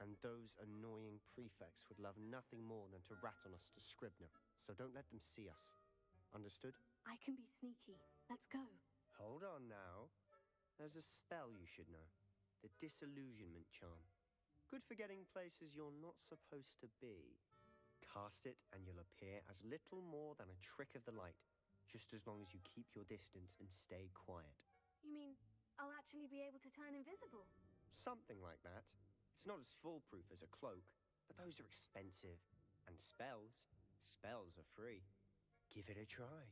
And those annoying prefects would love nothing more than to rat on us to Scribner, so don't let them see us. Understood? I can be sneaky. Let's go. Hold on now. There's a spell you should know. The Disillusionment Charm. Good for getting places you're not supposed to be. Cast it and you'll appear as little more than a trick of the light, just as long as you keep your distance and stay quiet. You mean I'll actually be able to turn invisible? Something like that. It's not as foolproof as a cloak, but those are expensive. And spells are free. Give it a try.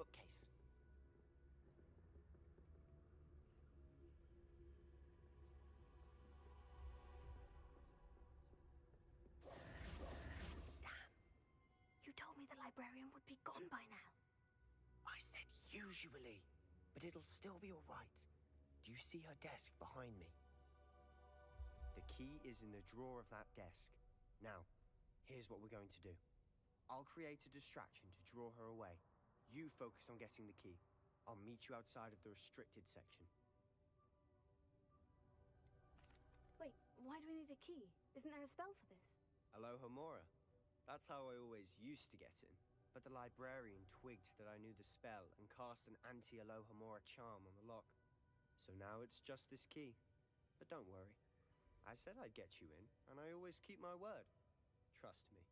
bookcase. You told me the librarian would be gone by now. I said usually, but it'll still be all right. Do you see her desk behind me? The key is in the drawer of that desk. Now, here's what we're going to do. I'll create a distraction to draw her away. You focus on getting the key. I'll meet you outside of the restricted section. Wait, why do we need a key? Isn't there a spell for this? ㅎㄱㄧghra. That's how I always used to get in. But the librarian twigged that I knew the spell and cast an anti-ㅎㄱㄧghra charm on the lock. So now it's just this key. But don't worry. I said I'd get you in, and I always keep my word. Trust me.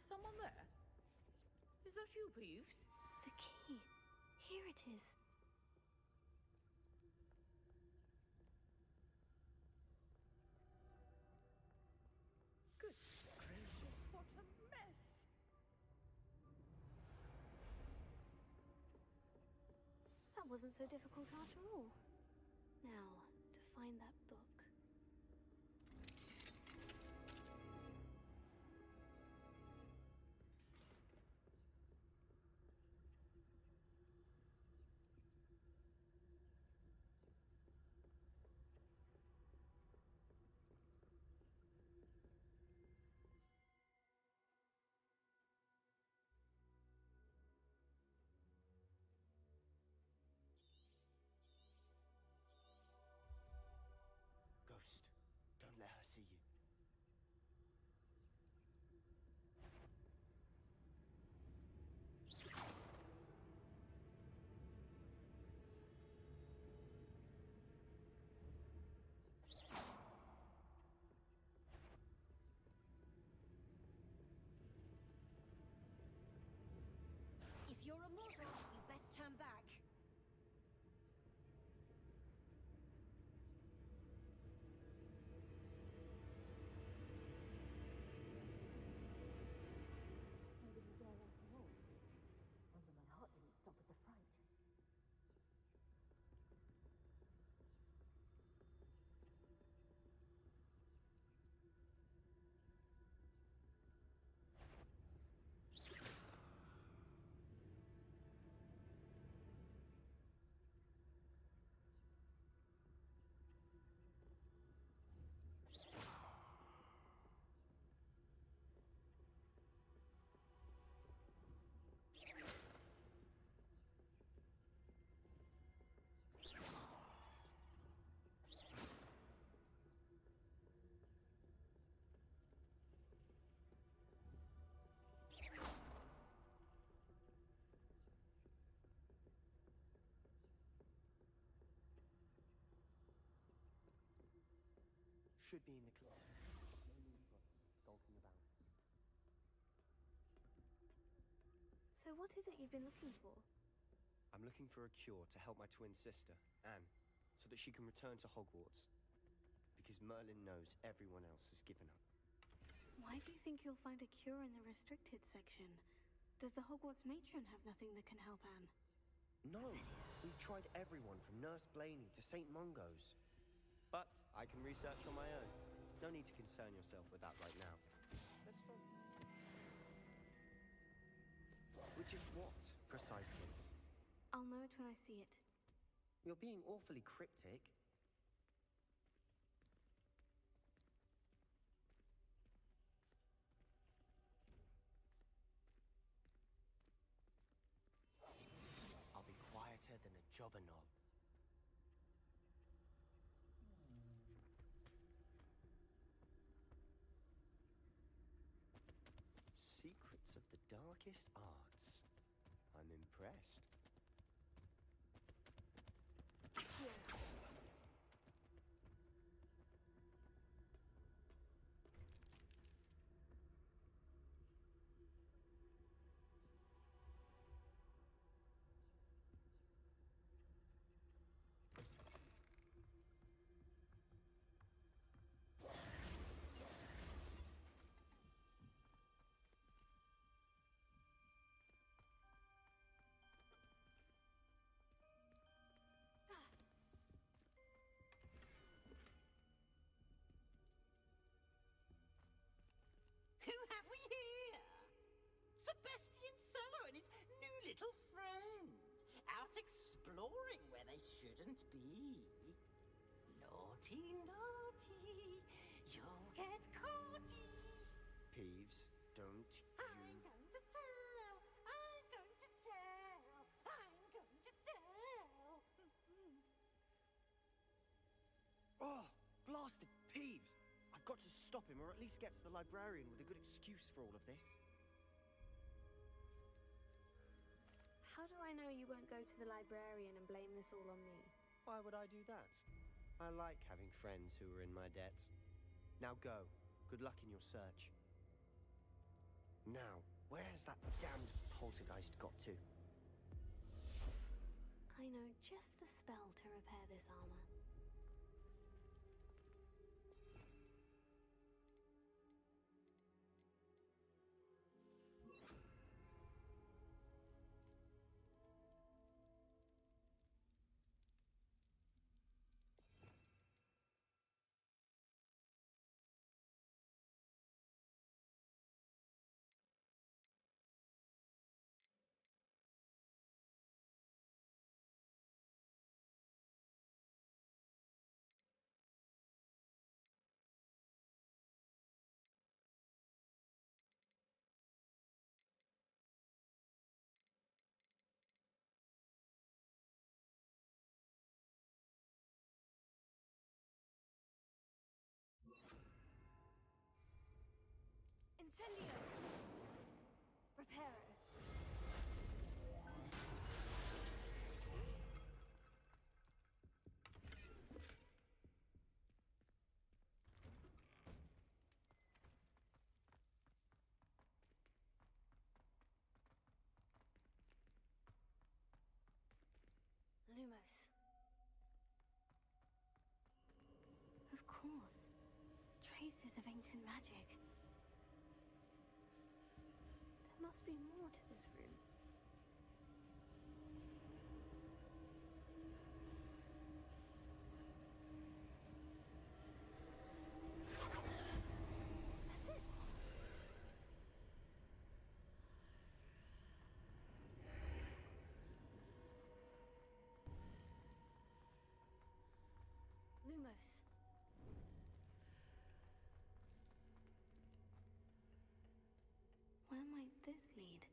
Someone there? Is that you, Peeves? The key. Here it is. Goodness gracious, what a mess! That wasn't so difficult after all. Now, to find that book. see you. If you're a mortal, you best turn back. Nobody there after all. Wonder my heart didn't stop at the fright. Should be in the club. No need for us skulking about. So what is it you've been looking for? I'm looking for a cure to help my twin sister, Anne, so that she can return to Hogwarts. Because Merlin knows everyone else has given up. Why do you think you'll find a cure in the restricted section? Does the Hogwarts matron have nothing that can help Anne? No! We've tried everyone from Nurse Blainey to St. Mungo's. But I can research on my own. No need to concern yourself with that right now. Let's go. Which is what, precisely? I'll know it when I see it. You're being awfully cryptic. I'll be quieter than a jobberknob. Secrets of the darkest arts. I'm impressed. Who have we here? Sebastian Cello and his new little friend. Out exploring where they shouldn't be. Naughty, naughty. You'll get caughty. Peeves, don't I'm going to tell. I'm going to tell. I'm going to tell. Oh, blasted Peeves! I've got to stop him, or at least get to the librarian with a good excuse for all of this. How do I know you won't go to the librarian and blame this all on me? Why would I do that? I like having friends who are in my debt. Now go. Good luck in your search. Now, where has that damned poltergeist got to? I know just the spell to repair this armor. Incendio! Reparo. Lumos. Of course. Traces of ancient magic. There must be more to this room. That's it. Lumos. Where might this lead?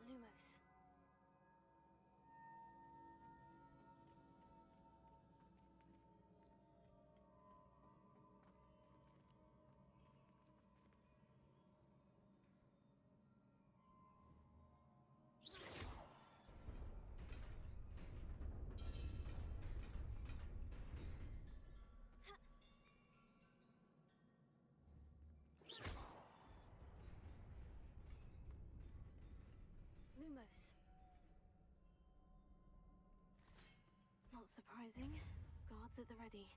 Lumos. Lumos. Not surprising. Guards at the ready.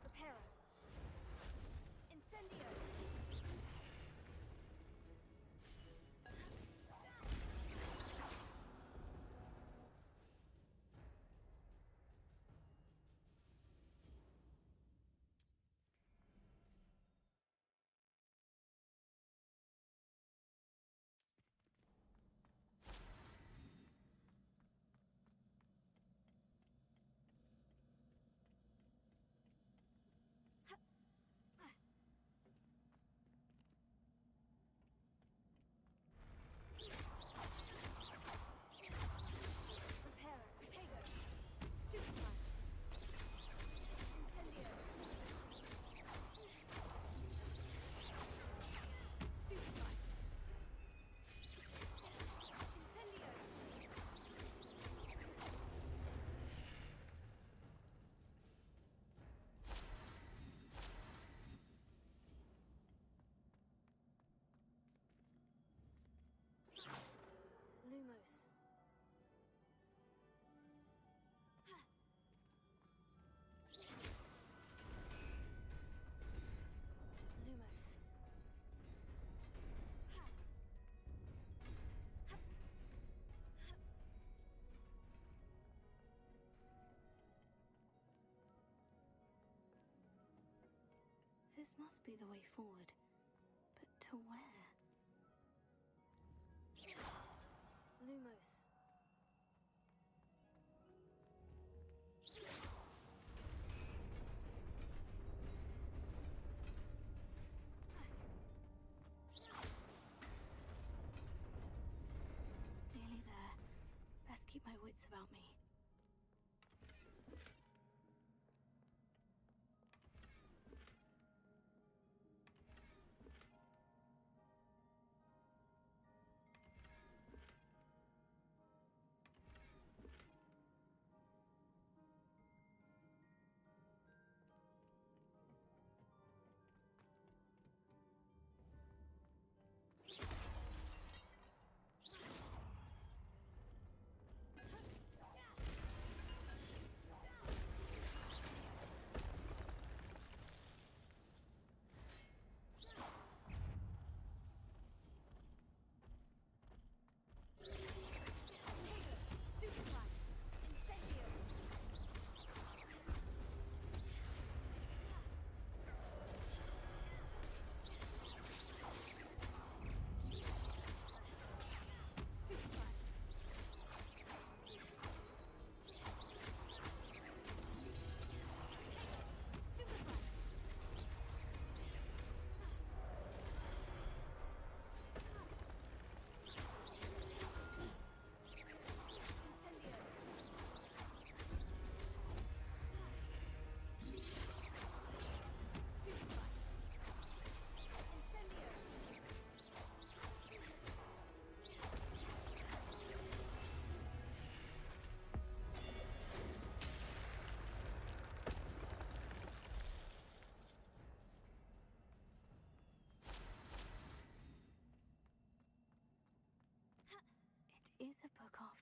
Reparo. Incendio. Reparo. Protego. Stupefy. Incendio. Stupefy. Incendio. Lumos. Lumos. This must be the way forward. But to where? Lumos. Nearly there. Best keep my wits about me.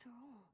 after all.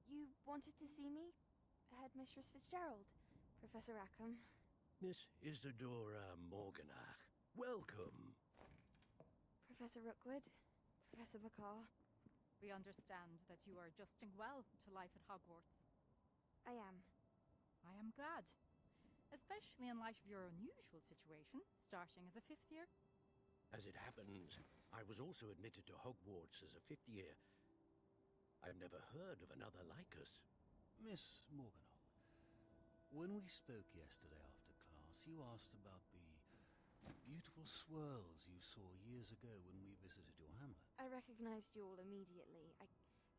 You wanted to see me? Headmistress Fitzgerald, Professor Rackham. Miss Isadora Morganach, welcome. Professor Rookwood, Professor Bakar. We understand that you are adjusting well to life at Hogwarts. I am. I am glad. Especially in light of your unusual situation, starting as a 5th year. As it happens, I was also admitted to Hogwarts as a 5th year. I've never heard of another like us. Miss Morganach, when we spoke yesterday after class, you asked about the beautiful swirls you saw years ago when we visited your hamlet. I recognized you all immediately. I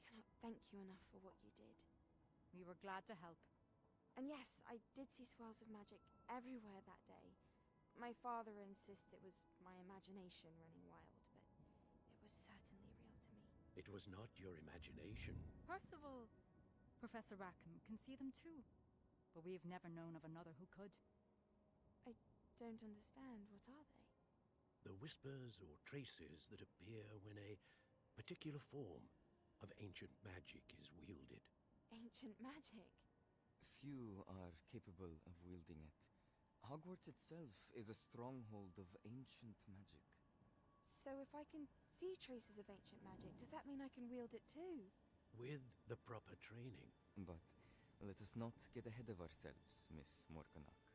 cannot thank you enough for what you did. We were glad to help. And yes, I did see swirls of magic everywhere that day. My father insists it was my imagination running wild, but it was certainly real to me. It was not your imagination. Percival, Professor Rackham can see them too. But we've never known of another who could. I don't understand. What are they? The whispers or traces that appear when a particular form of ancient magic is wielded. Ancient magic? Few are capable of wielding it. Hogwarts itself is a stronghold of ancient magic. So if I can see traces of ancient magic, does that mean I can wield it too? With the proper training. But let us not get ahead of ourselves, Miss Morganach.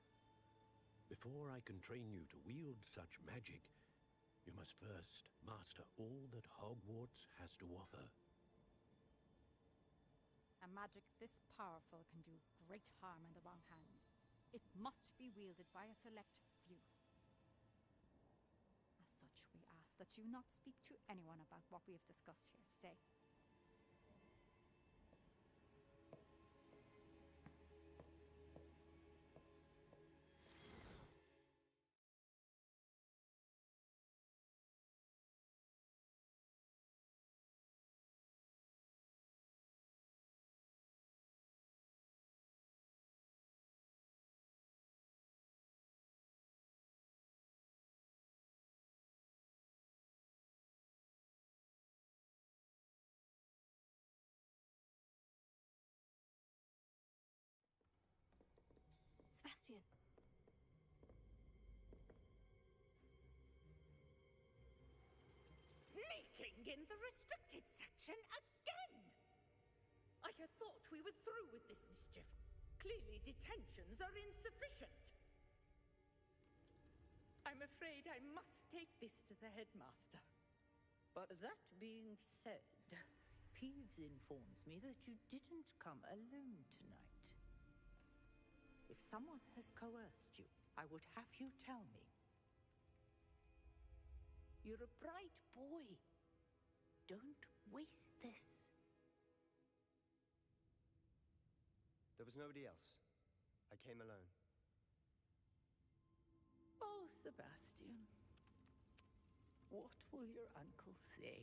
Before I can train you to wield such magic, you must first master all that Hogwarts has to offer. A magic this powerful can do great harm in the wrong hands. It must be wielded by a select few. As such, we ask that you not speak to anyone about what we have discussed here today. in the restricted section again! I had thought we were through with this mischief. Clearly detentions are insufficient. I'm afraid I must take this to the headmaster. But that being said, Peeves informs me that you didn't come alone tonight. If someone has coerced you, I would have you tell me. You're a bright boy. Don't waste this. There was nobody else. I came alone. Oh, Sebastian. What will your uncle say?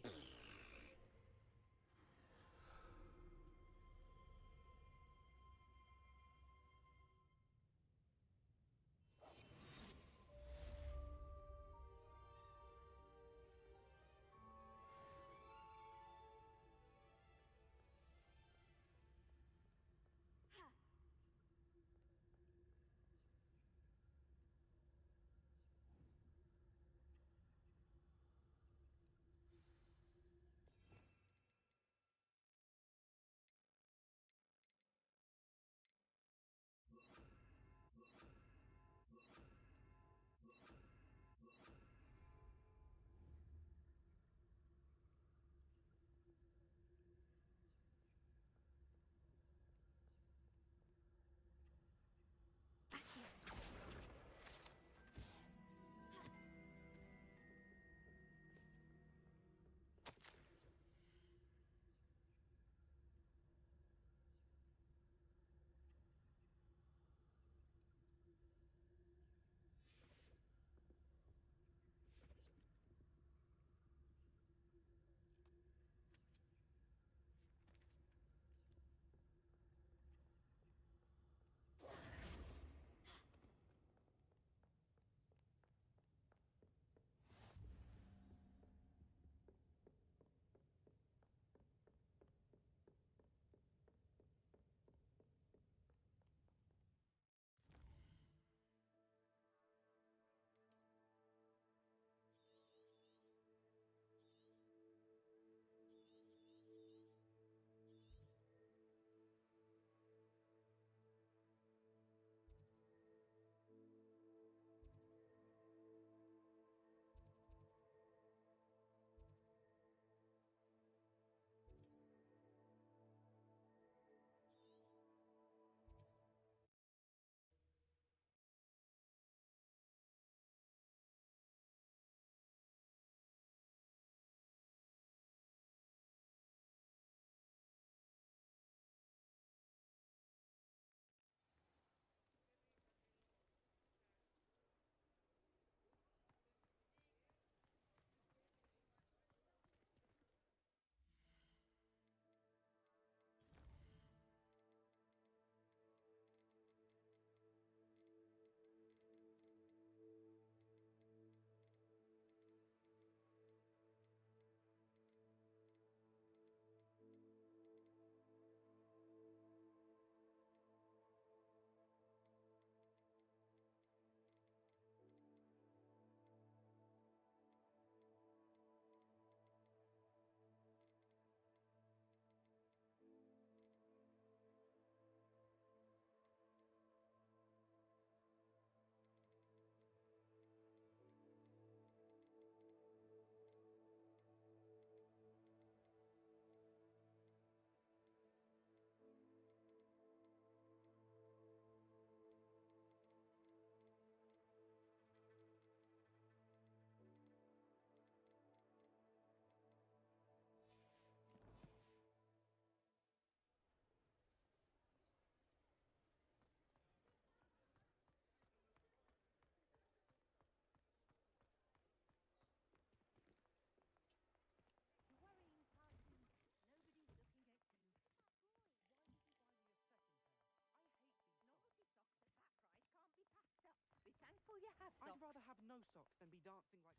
Be thankful you have socks. I'd rather have no socks than be dancing like...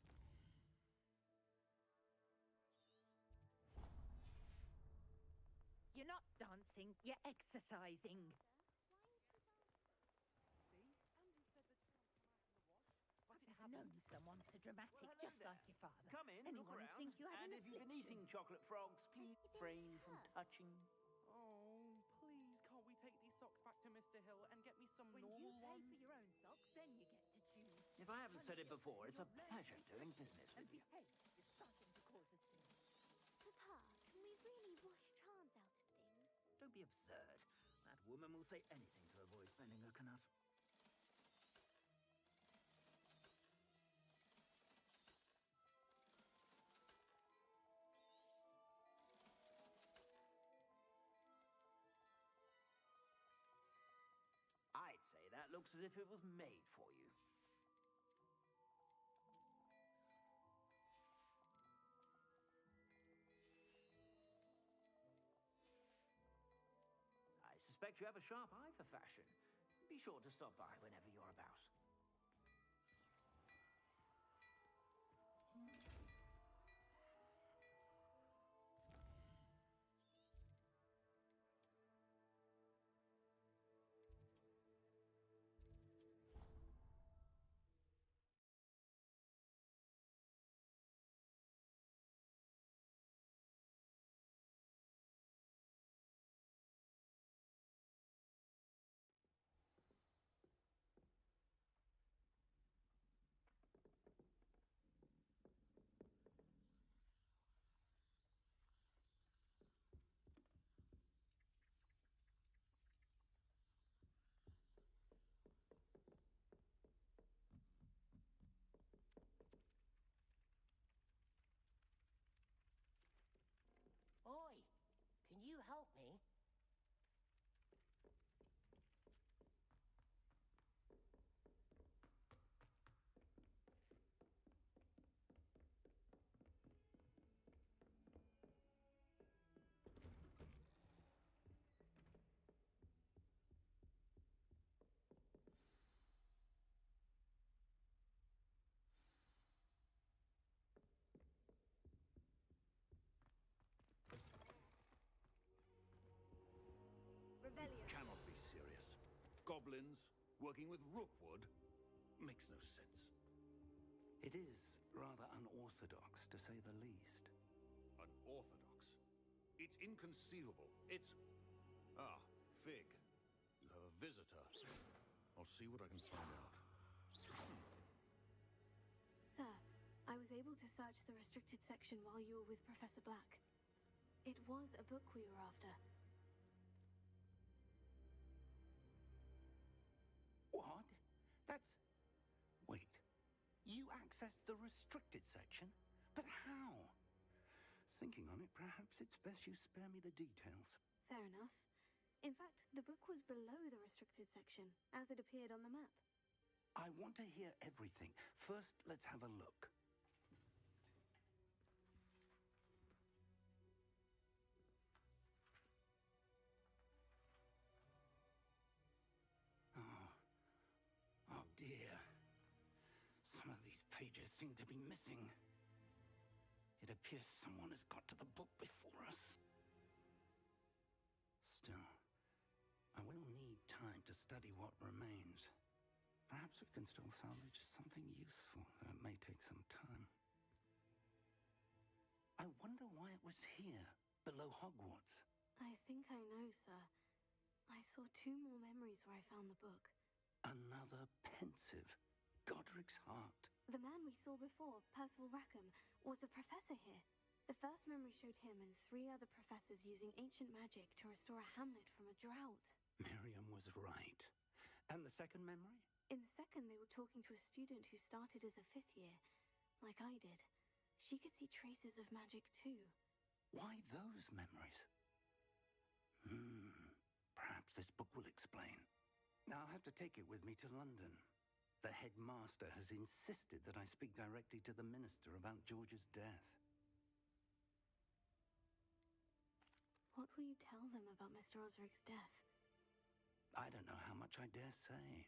You're not dancing, you're exercising. I've never known someone so dramatic, just like your father. Come in, Anyone look would around, think you had and an if you've been affliction. eating chocolate frogs. Please refrain from touching. Oh, please, can't we take these socks back to Mr. Hill and get me some When normal you pay ones? for your own socks, then you get to choose. If I haven't said it before, it's a pleasure doing business And with you. behave is starting to cause a scene. Papa, can we really wash charms out of things? Don't be absurd. That woman will say anything to avoid spending her canut. I'd say that looks as if it was made for you. I suspect you have a sharp eye for fashion. Be sure to stop by whenever you're about. Oi, can you help me? Revelio. Cannot be serious. Goblins working with Rookwood makes no sense. It is rather unorthodox, to say the least. Unorthodox? It's inconceivable. It's... Ah, Fig. You have a visitor. I'll see what I can find out. Sir, I was able to search the restricted section while you were with Professor Black. It was a book we were after. What? That's... Wait. You accessed the restricted section? But how? Thinking on it, perhaps it's best you spare me the details. Fair enough. In fact, the book was below the restricted section, as it appeared on the map. I want to hear everything. First, let's have a look. Oh dear. Some of these pages seem to be missing. It appears someone has got to the book before us. Still, I will need time to study what remains. Perhaps we can still salvage something useful, though it may take some time. I wonder why it was here, below Hogwarts. I think I know, sir. I saw 2 more memories where I found the book. Another pensive. Godric's heart. The man we saw before, Percival Rackham, was a professor here. The first memory showed him and 3 other professors using ancient magic to restore a hamlet from a drought. Miriam was right. And the second memory? In the second, they were talking to a student who started as a 5th year, like I did. She could see traces of magic too. Why those memories? Perhaps this book will explain. Now I'll have to take it with me to London. The headmaster has insisted that I speak directly to the minister about George's death. What will you tell them about Mr. Osric's death? I don't know how much I dare say.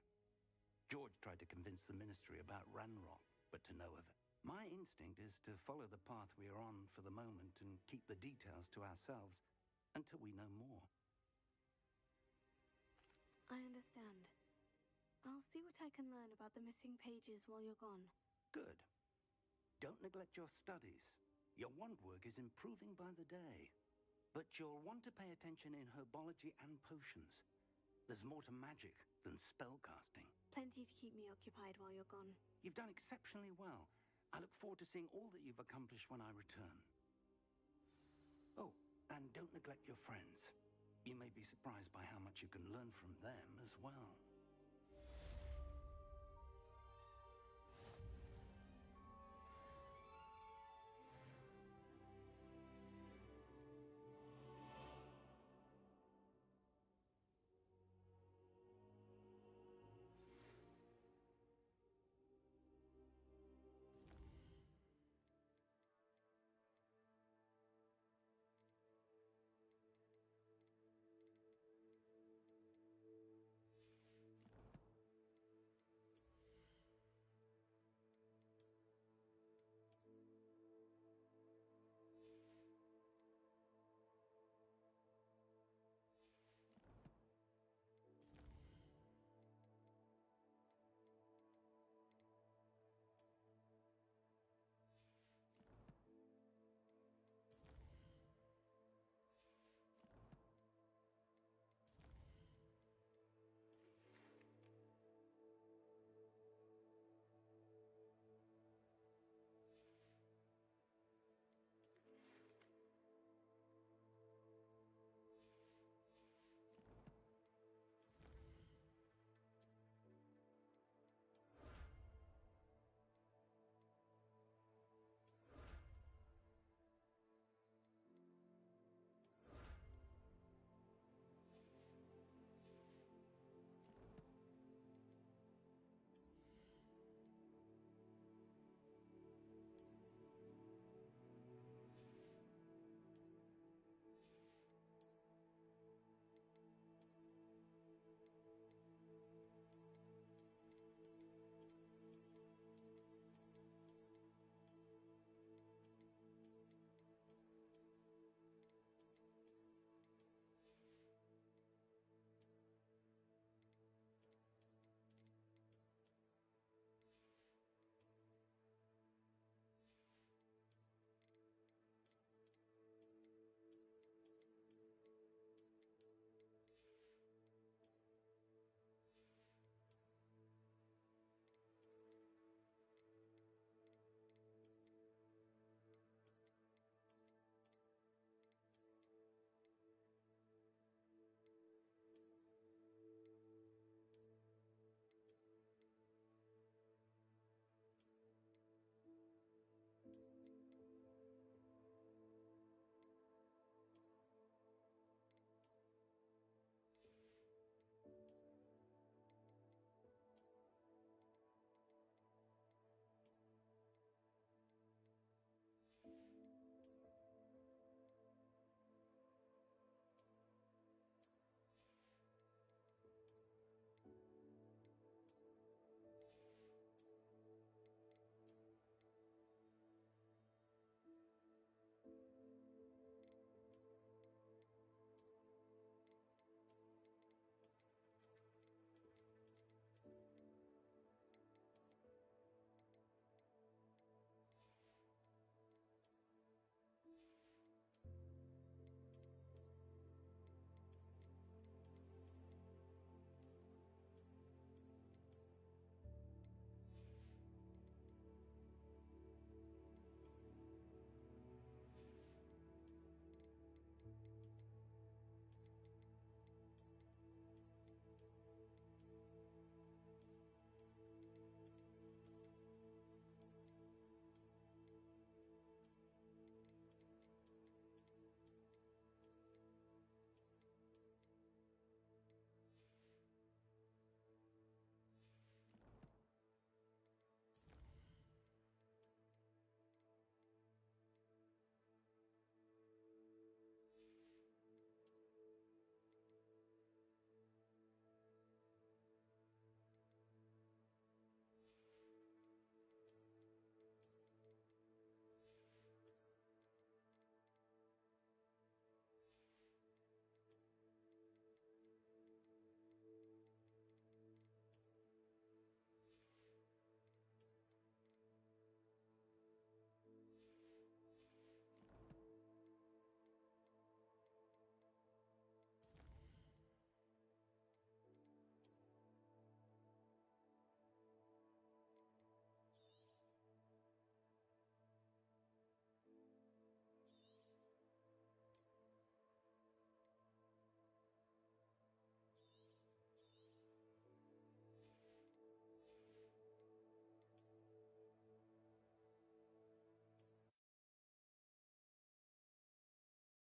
George tried to convince the ministry about Ranrock, but to no avail. My instinct is to follow the path we are on for the moment and keep the details to ourselves until we know more. I understand. I'll see what I can learn about the missing pages while you're gone. Good. Don't neglect your studies. Your wand work is improving by the day. But you'll want to pay attention in herbology and potions. There's more to magic than spellcasting. Plenty to keep me occupied while you're gone. You've done exceptionally well. I look forward to seeing all that you've accomplished when I return. Oh, and don't neglect your friends. You may be surprised by how much you can learn from them as well.